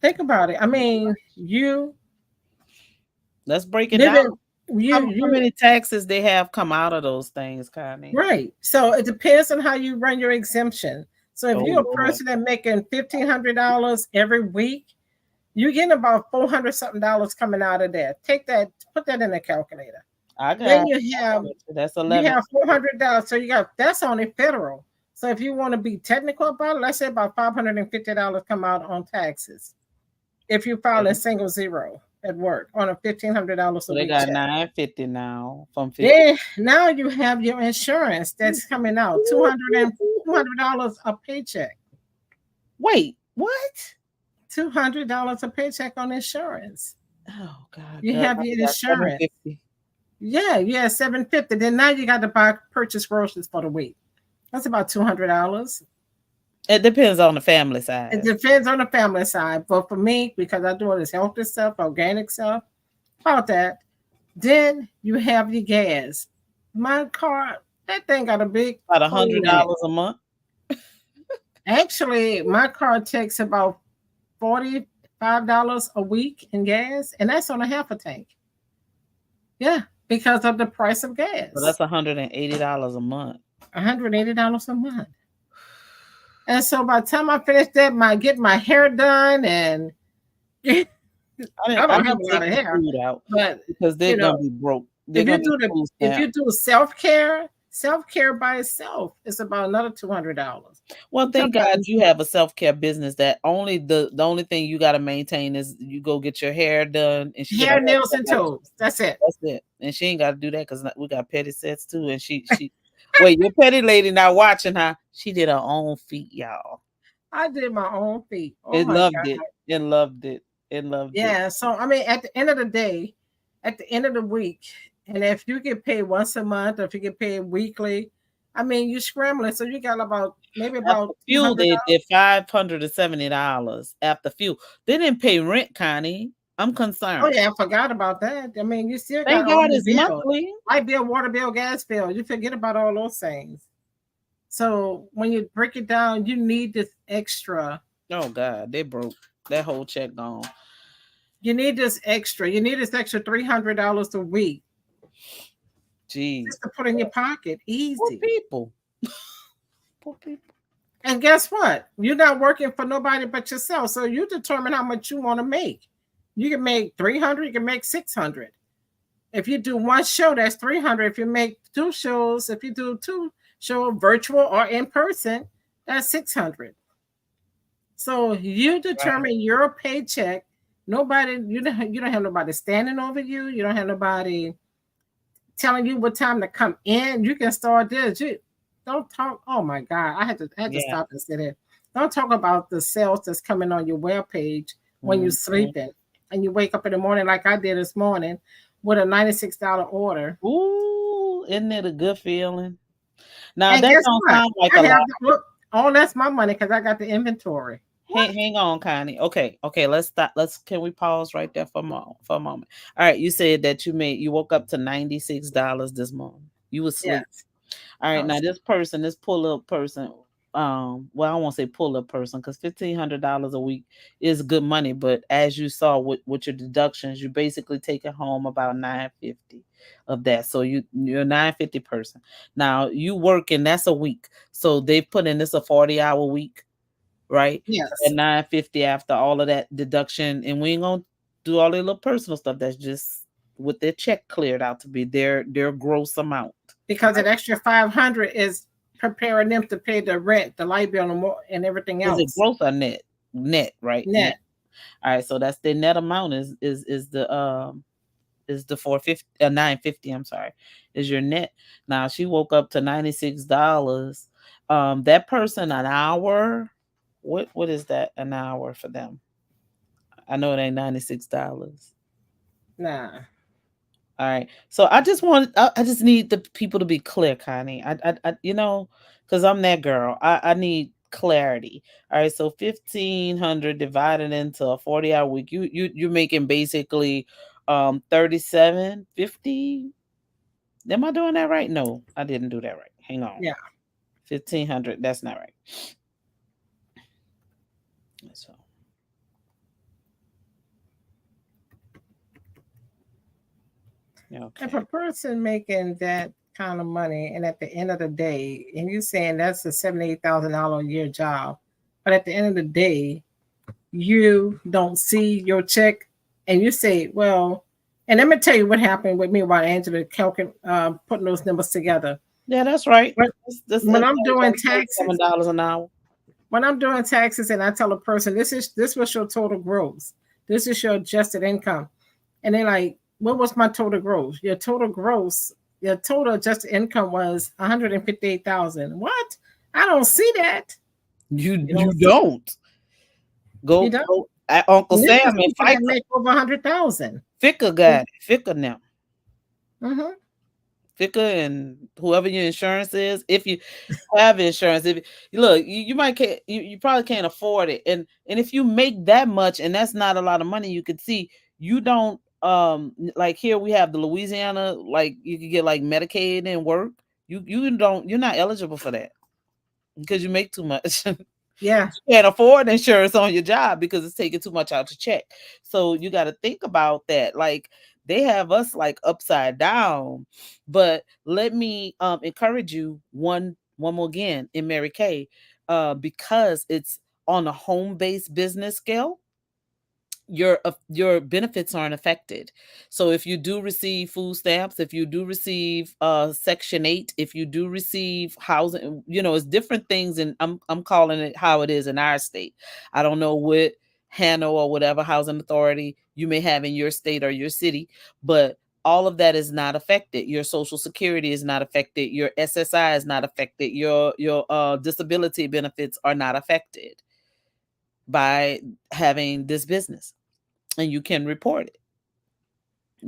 Think about it. Let's break it down. How many taxes they have come out of those things, Connie? Right. So it depends on how you run your exemption. So if you're a person that's making $1,500 every week, you're getting about $400 something coming out of that. Take that, put that in the calculator. Then you have that's 11. You have $400. So that's only federal. So if you want to be technical about it, let's say about $550 come out on taxes. If you file a single zero at work on a $1,500 so they got $950 now from 50. Then now you have your insurance that's coming out $200 a paycheck. Wait, what? $200 a paycheck on insurance. Oh God! You have your insurance. Yeah, $750. Then now you got to purchase groceries for the week. That's about $200. It depends on the family side. It depends on the family side. But for me, because I do all this healthy stuff, organic stuff, about that, then you have your gas. My car, that thing got a big about $100 a month. Actually, my car takes about $45 a week in gas, and that's on a half a tank. Yeah, because of the price of gas. So that's $180 a month. $180 a month. And so by the time I finish that, get my hair done, and I don't have a lot of hair, but because they're gonna be broke. If you do self-care by itself is about another $200. Well, thank God you have a self-care business that the only thing you got to maintain is you go get your hair done and hair, nails, and toes. That's it. And she ain't got to do that because we got petty sets too. And she wait, your petty lady not watching her. She did her own feet, y'all. I did my own feet. It loved it. Yeah. So at the end of the day, at the end of the week, And if you get paid once a month, or if you get paid weekly, I mean, you're scrambling. So you got about maybe After about two fuel, hundred they dollars. did $570 after fuel. They didn't pay rent, Connie. I'm Oh concerned. yeah, I forgot about that. I mean, you still got Thank all God your it's bills, monthly. light bill, water bill, gas bill. You forget about all those things. So when you break it down, you need this extra. Oh God, they broke. That whole check gone. You need this extra. You need this extra $300 a week Jeez. just to put in your pocket, Poor easy. people. Poor people. And guess what? You're not working for nobody but yourself. So you determine how much you want to make. You can make 300, you can make 600. If you do one show, that's 300. If you make two shows, if you do two show virtual or in person, that's 600. So you determine your paycheck. Nobody, you don't have nobody standing over you. You don't have nobody telling you what time to come in. You can start this. You don't talk. Oh my God. I had to Yeah. stop and sit there. Don't talk about the sales that's coming on your web page when you're sleeping and you wake up in the morning like I did this morning with a $96 order. Ooh, isn't it a good feeling? Now And that guess don't what? sound like I a have lot. look, all that's my money because I got the inventory. Hang on, Connie. Okay, let's stop. Can we pause right there for a moment? All right, you said that you woke up to $96 this morning. You was Yes. asleep. All right, now this pull up person, well, I won't say pull up person because $1,500 a week is good money, but as you saw with your deductions, you basically taking home about $950 of that. So you're a $950 person. Now you working, that's a week. So they put in this a 40-hour week, right? Yes. At $950 after all of that deduction, and we ain't gonna do all the little personal stuff. That's just what their check cleared out to be their gross amount. Because an extra 500 is preparing them to pay the rent, the light bill, and everything Is it else. gross or net? Net, right? Net. All right, so that's the net amount is the 450 950, I'm sorry, is your net. Now she woke up to $96. That person an hour, what is that an hour for them? I know it ain't $96. Nah. All right. So I just need the people to be clear, Connie. Because I'm that girl. I need clarity. All right. So 1,500 divided into a 40-hour week. You're making basically 37.50. Am I doing that right? No, I didn't do that right. Hang on. Yeah. 1,500. That's not right. So If a person making that kind of money, and at the end of the day, and you saying that's a $78,000 a year job, but at the end of the day, you don't see your check, and you say, "Well," and let me tell you what happened with me while Angela putting those numbers together. yeah, that's right. When I'm doing taxes, $7 an hour. when I'm doing taxes, and I tell a person, "This was your total gross. This is your adjusted income," and they're like, "What was my total gross? Your total adjusted income was 158,000. What? I don't see that. You don't. Go at Uncle Sam and fight. Make over 100,000. Ficka got it. Ficka now. Mm-hmm. Ficka and whoever your insurance is, if you have insurance, if look, you might can't, you probably can't afford it, and if you make that much, and that's not a lot of money, you could see you don't like here we have the Louisiana, like you could get like Medicaid and work. You're not eligible for that because you make too much. Yeah. You can't afford insurance on your job because it's taking too much out your check. So you got to think about that. Like they have us like upside down. But let me encourage you one more again in Mary Kay, because it's on a home-based business scale. Your benefits aren't affected. So if you do receive food stamps, if you do receive Section 8, if you do receive housing, it's different things, and I'm calling it how it is in our state. I don't know what HANA or whatever housing authority you may have in your state or your city, but all of that is not affected. Your Social Security is not affected. Your SSI is not affected. Your disability benefits are not affected by having this business, and you can report it.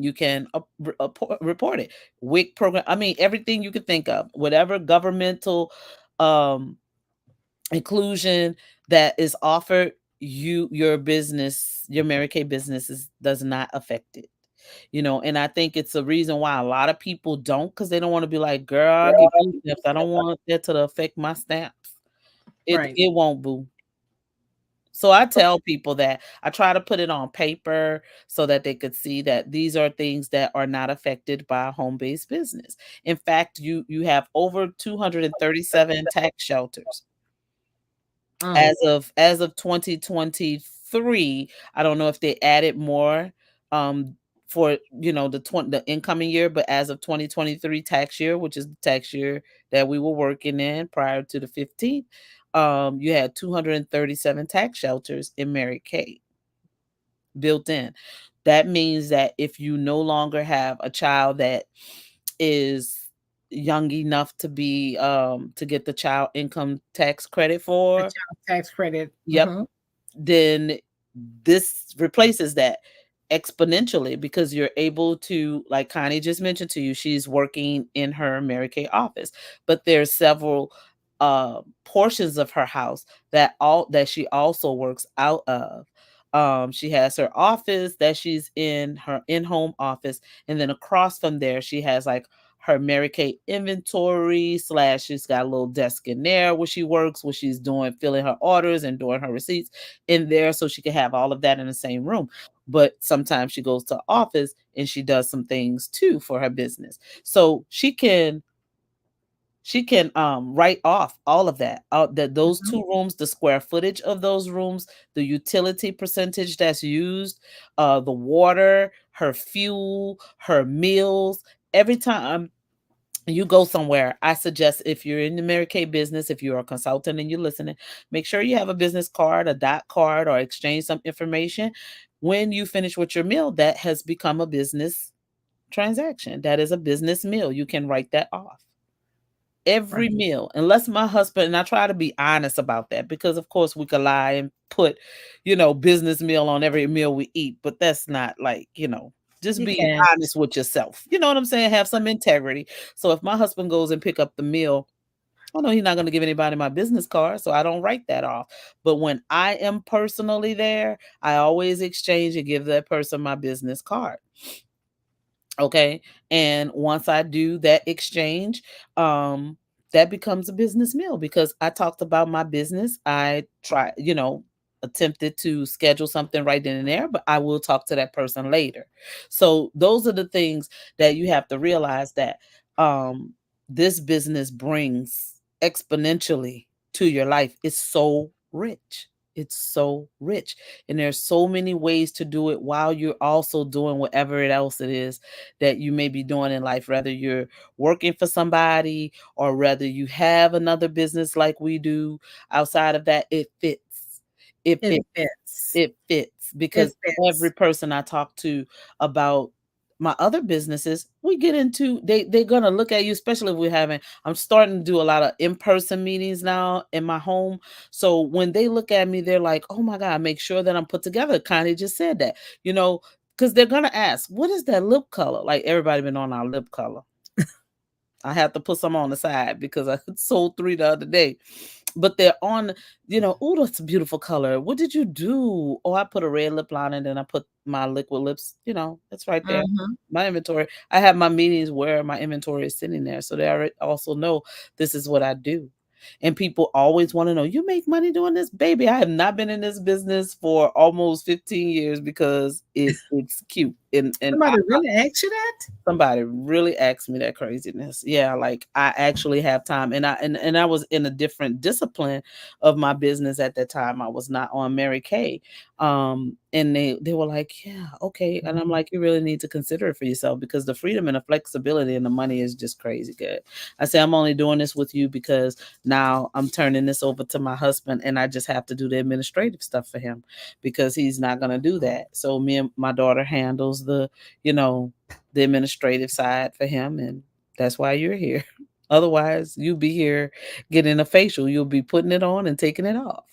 you can report it. WIC program, I mean, everything you could think of, whatever governmental um inclusion that is offered, your business, your Mary Kay business does not affect it. And I think it's a reason why a lot of people don't, because they don't want to be like, girl, I'll give you stamps. I don't want that to affect my stamps. Right. It won't, boo. So I tell people that I try to put it on paper so that they could see that these are things that are not affected by a home-based business. In fact, you have over 237 tax shelters. As of 2023. I don't know if they added more for the incoming year, but as of 2023 tax year, which is the tax year that we were working in prior to the 15th, you had 237 tax shelters in Mary Kay built in. That means that if you no longer have a child that is young enough to be to get the child income tax credit for, child tax credit. yep, then this replaces that exponentially, because you're able to, like Connie just mentioned to you, she's working in her Mary Kay office, but there's several portions of her house that she also works out of. She has her office that she's in, her in-home office, and then across from there she has like her Mary Kay inventory / she's got a little desk in there where she works, where she's filling her orders and doing her receipts in there, so she can have all of that in the same room. But sometimes she goes to office and she does some things too for her business. So she can write off all of that. Those 2 rooms, the square footage of those rooms, the utility percentage that's used, the water, her fuel, her meals. Every time you go somewhere, I suggest, if you're in the Mary Kay business, if you're a consultant and you're listening, make sure you have a business card, a dot card, or exchange some information. When you finish with your meal, that has become a business transaction. That is a business meal. You can write that off. Every meal, unless my husband, and I try to be honest about that, because of course we could lie and put, business meal on every meal we eat, but that's not like, just be honest with yourself. You know what I'm saying? Have some integrity. So if my husband goes and pick up the meal, I know he's not going to give anybody my business card, so I don't write that off. But when I am personally there, I always exchange and give that person my business card. Okay. And once I do that exchange, that becomes a business meal, because I talked about my business. I attempted to schedule something right then and there, but I will talk to that person later. So those are the things that you have to realize, that this business brings exponentially to your life. It's so rich. It's so rich. And there's so many ways to do it while you're also doing whatever else it is that you may be doing in life, whether you're working for somebody or whether you have another business like we do. Outside of that, it fits. It fits because every person I talk to about my other businesses, we get into, they're gonna look at you, especially if I'm starting to do a lot of in-person meetings now in my home. So when they look at me, they're like, oh my God, make sure that I'm put together. Connie just said that, because they're gonna ask, what is that lip color? Like, everybody been on our lip color. I have to put some on the side because I sold 3 the other day. But they're on, oh, that's a beautiful color. What did you do? Oh, I put a red lip line and then I put my liquid lips. It's right there. My inventory. I have my meetings where my inventory is sitting there. So they also know this is what I do. And people always want to know, you make money doing this? Baby, I have not been in this business for almost 15 years because it's cute. And somebody really asked you that? Somebody really asked me that craziness. Yeah, like I actually have time. And I was in a different discipline of my business at that time. I was not on Mary Kay. And they were like, yeah, okay. And I'm like, you really need to consider it for yourself, because the freedom and the flexibility and the money is just crazy good. I say, I'm only doing this with you because now I'm turning this over to my husband, and I just have to do the administrative stuff for him because he's not going to do that. So me and my daughter handles the administrative side for him, and that's why you're here. Otherwise, you'll be here getting a facial. You'll be putting it on and taking it off.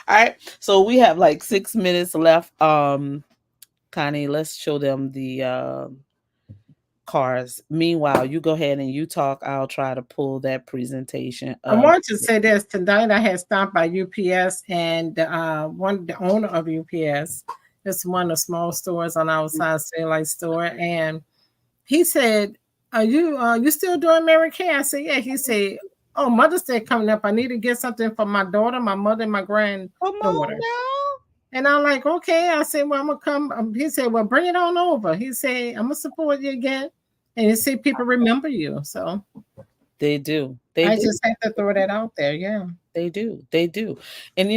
All right. So we have like 6 minutes left. Connie, let's show them the cars. Meanwhile, you go ahead and you talk. I'll try to pull that presentation I up. want to say this. Tonight I had stopped by UPS, and the owner of UPS, it's one of the small stores on our side, Light store, and he said, "Are you still doing Mary Kay?" I said, "Yeah." He said, "Oh, Mother's Day coming up. I need to get something for my daughter, my mother, and my Come on granddaughter." now. And I'm like, "Okay." I said, "Well, I'm gonna come." He said, "Well, bring it on over." He said, "I'm gonna support you again," and he said, "People remember you." So They do. They I do. just had to throw that out there. Yeah. They do. They do. And,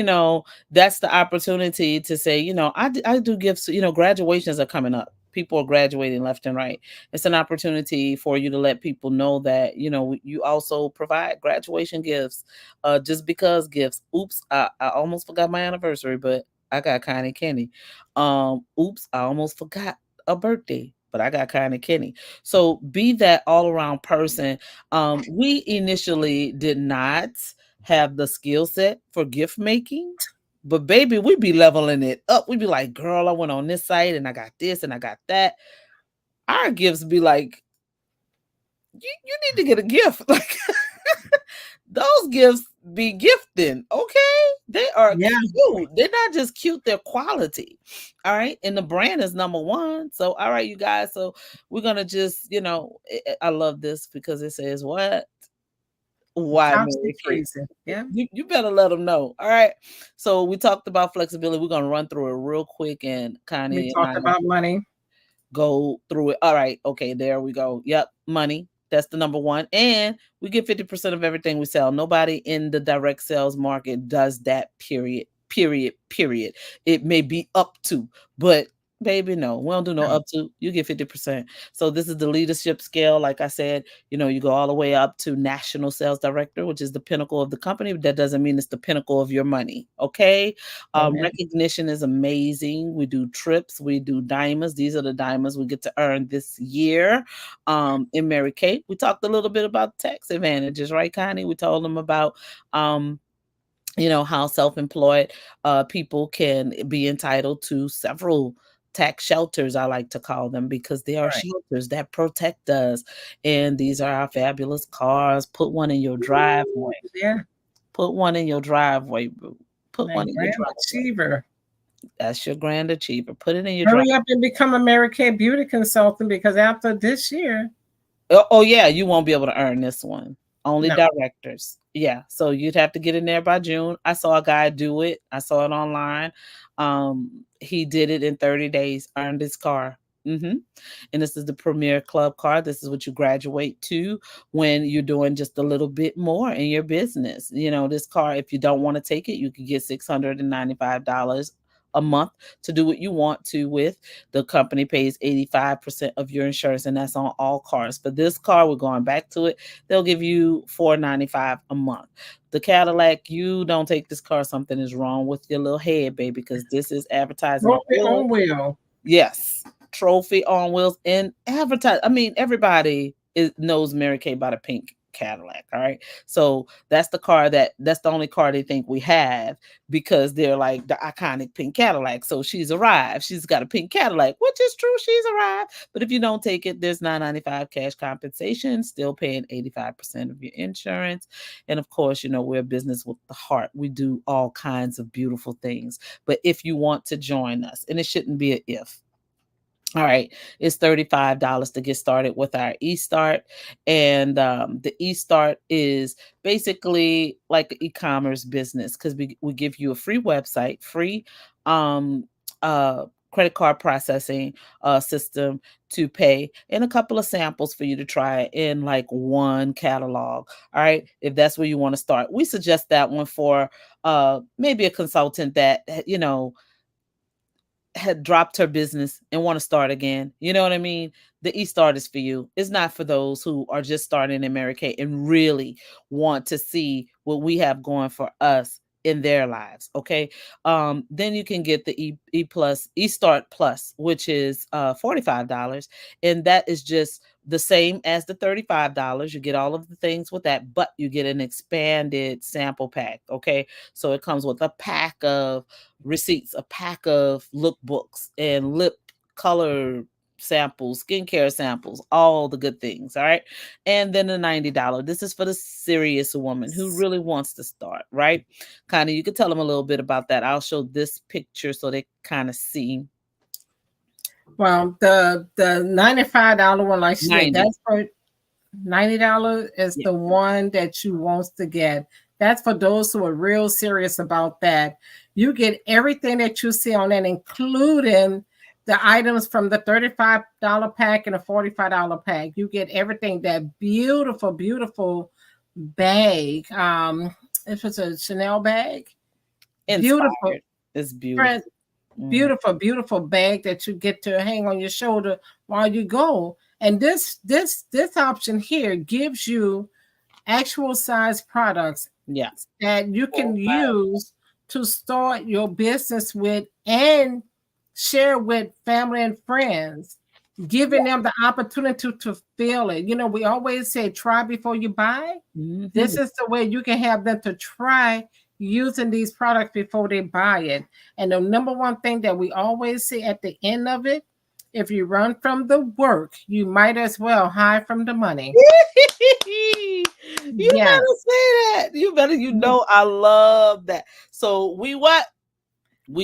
that's the opportunity to say, I do gifts, graduations are coming up. People are graduating left and right. It's an opportunity for you to let people know that, you also provide graduation gifts, just because gifts. Oops, I almost forgot my anniversary, but I got Connie Kenny. Oops, I almost forgot a birthday, but I got Connie Kenny. So be that all around person. We initially did not have the skill set for gift making. But baby, we be leveling it up. We be like, girl, I went on this site and I got this and I got that. Our gifts be like, you need to get a gift. Like those gifts be gifting, okay? They are Yeah. cute. They're not just cute, they're quality. All right. And the brand is number one. So, all right, you guys. So we're gonna just, I love this because it says what? Why Topsy Mary Kay? freezer. Yeah. You better let them know. All right. So we talked about flexibility. We're gonna run through it real quick, and We Connie and talked I about money. go through it. All right. Okay, there we go. Yep, money. That's the number one. And we get 50% of everything we sell. Nobody in the direct sales market does that, period. Period. Period. It may be up to, but baby, no, we don't do no No. up to. You get 50%. So this is the leadership scale. Like I said, you go all the way up to national sales director, which is the pinnacle of the company. But that doesn't mean it's the pinnacle of your money. Okay. Okay. Recognition is amazing. We do trips, we do diamonds. These are the diamonds we get to earn this year. In Mary Kay, we talked a little bit about tax advantages, right, Connie? We told them about how self-employed people can be entitled to several tax shelters, I like to call them, because they are Right. shelters that protect us. And these are our fabulous cars. Put one in your driveway. Yeah. Put one in your driveway, boo. Put My one in your grand driveway. achiever. That's your grand achiever. Put it in your Hurry driveway. up and become a Mary Kay beauty consultant, because after this year, Oh, yeah, you won't be able to earn this one. Only no. directors. Yeah, so you'd have to get in there by June. I saw a guy do it. I saw it online. He did it in 30 days, earned his car. And this is the Premier Club car. This is what you graduate to when you're doing just a little bit more in your business. This car, if you don't want to take it, you could get $695 a month to do what you want to with. The company pays 85% of your insurance, and that's on all cars. For this car, we're going back to it. They'll give you $495 a month. The Cadillac, you don't take this car, something is wrong with your little head, baby, because this is advertising on Trophy wheels. on wheel. Yes, trophy on wheels and advertise. I mean, everybody knows Mary Kay by the pink Cadillac. All right, so that's the car that's the only car they think we have, because they're like the iconic pink Cadillac. So she's arrived. She's got a pink Cadillac, which is true. She's arrived. But if you don't take it, there's $995 cash compensation, still paying 85% of your insurance. And of course, we're a business with the heart. We do all kinds of beautiful things. But if you want to join us, and it shouldn't be an if. All right, it's $35 to get started with our eStart. And the eStart is basically like an e-commerce business, because we give you a free website, free credit card processing system to pay, and a couple of samples for you to try in like one catalog. All right, if that's where you want to start, we suggest that one for maybe a consultant that had dropped her business and want to start again. You know what I mean? The eStart is for you. It's not for those who are just starting in Mary Kay and really want to see what we have going for us in their lives. Okay. Then you can get the eStart Plus, which is $45. And that is just the same as the $35. You get all of the things with that, but you get an expanded sample pack. Okay. So it comes with a pack of receipts, a pack of lookbooks and lip color samples, skincare samples, all the good things. All right. And then the $90. This is for the serious woman who really wants to start, right? Kind of, you could tell them a little bit about that. I'll show this picture so they kind of see. Well, the $95 one, like she said, 90. that's for $90 is Yeah. the one that you wants to get. That's for those who are real serious about that. You get everything that you see on that, including the items from the $35 pack and the $45 pack. You get everything. That beautiful, beautiful bag. If it's a Chanel bag, beautiful. Inspired. It's beautiful. Beautiful, beautiful bag that you get to hang on your shoulder while you go. And this option here gives you actual size products, yes, that you can use to start your business with and share with family and friends, giving them the opportunity to feel it. You know, we always say try before you buy. Mm-hmm. This is the way you can have them to try using these products before they buy it. And the number one thing that we always say at the end of it, if you run from the work, you might as well hide from the money. You better say that. You know, I love that. So we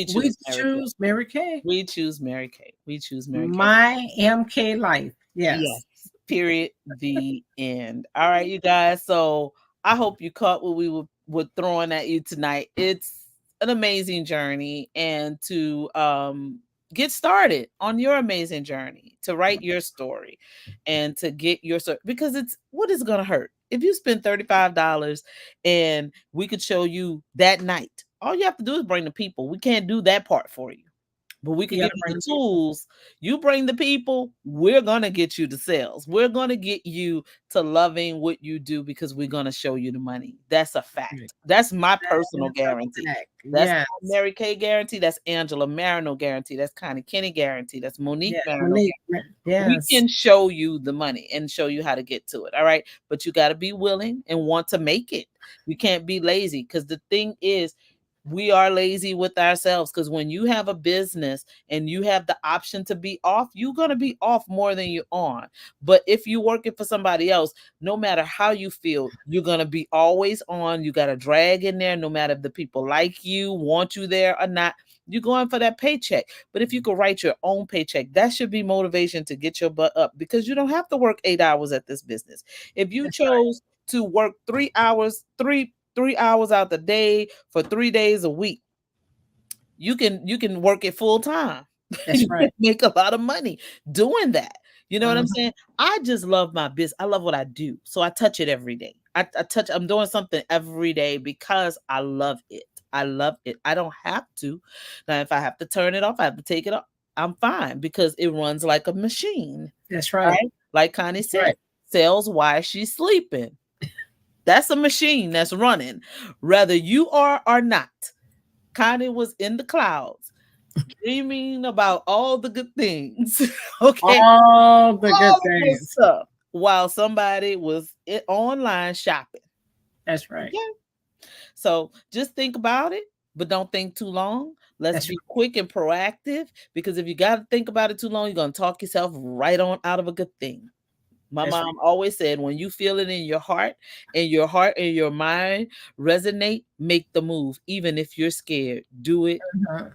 choose Mary Kay. We choose Mary Kay. We choose Mary Kay. My MK life. Yes. Period. The end. All right, you guys. So I hope you caught what we were throwing at you tonight. It's an amazing journey, and to get started on your amazing journey, to write your story and to get your story, because what is going to hurt if you spend $35 and we could show you that night. All you have to do is bring the people. We can't do that part for you, but we can give you the tools. You bring the people, we're going to get you the sales. We're going to get you to loving what you do, because we're going to show you the money. That's a fact. That's my personal guarantee. That's not Mary Kay guarantee. That's Angela Marino guarantee. That's Connie Kenny guarantee. That's Monique Marino. We can show you the money and show you how to get to it. All right. But you got to be willing and want to make it. You can't be lazy, because the thing is, we are lazy with ourselves, because when you have a business and you have the option to be off, you're going to be off more than you're on. But if you're working for somebody else, no matter how you feel, you're going to be always on. You got to drag in there, no matter if the people like you, want you there or not. You're going for that paycheck. But if you could write your own paycheck, that should be motivation to get your butt up, because you don't have to work 8 hours at this business. If you chose to work 3 hours, three hours out the day for 3 days a week, you can work it full time. That's right. Make a lot of money doing that. You know what I'm saying? I just love my business. I love what I do. So I touch it every day. I'm doing something every day because I love it. I love it. I don't have to. Now, if I have to turn it off, I have to take it off, I'm fine, because it runs like a machine. That's right. Like Connie said, sales while she's sleeping. That's a machine that's running, whether you are or not. Connie was in the clouds, dreaming about all the good things. Okay, all the good things, stuff, while somebody was online shopping. That's right. Yeah. So just think about it, but don't think too long. Let's be quick and proactive, because if you got to think about it too long, you're going to talk yourself right on out of a good thing. My mom always said, when you feel it in your heart and your mind resonate, make the move. Even if you're scared, do it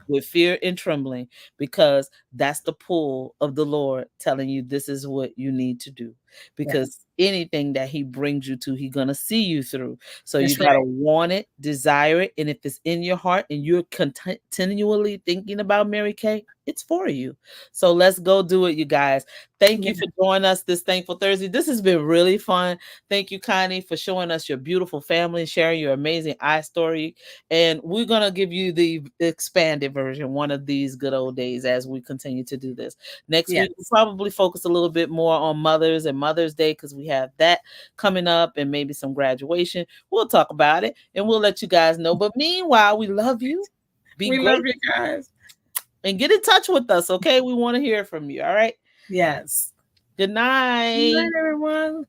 with fear and trembling, because that's the pull of the Lord telling you this is what you need to do. Because anything that he brings you to, he's going to see you through. So you got to want it, desire it. And if it's in your heart and you're continually thinking about Mary Kay, it's for you. So let's go do it, you guys. Thank you for joining us this Thankful Thursday. This has been really fun. Thank you, Connie, for showing us your beautiful family and sharing your amazing story. And we're going to give you the expanded version one of these good old days as we continue to do this. Next week, we'll probably focus a little bit more on mothers and Mother's Day, because we have that coming up, and maybe some graduation. We'll talk about it and we'll let you guys know. But meanwhile, we love you. We love you guys. And get in touch with us, okay? We want to hear from you, all right? Yes. Good night. Good night, everyone.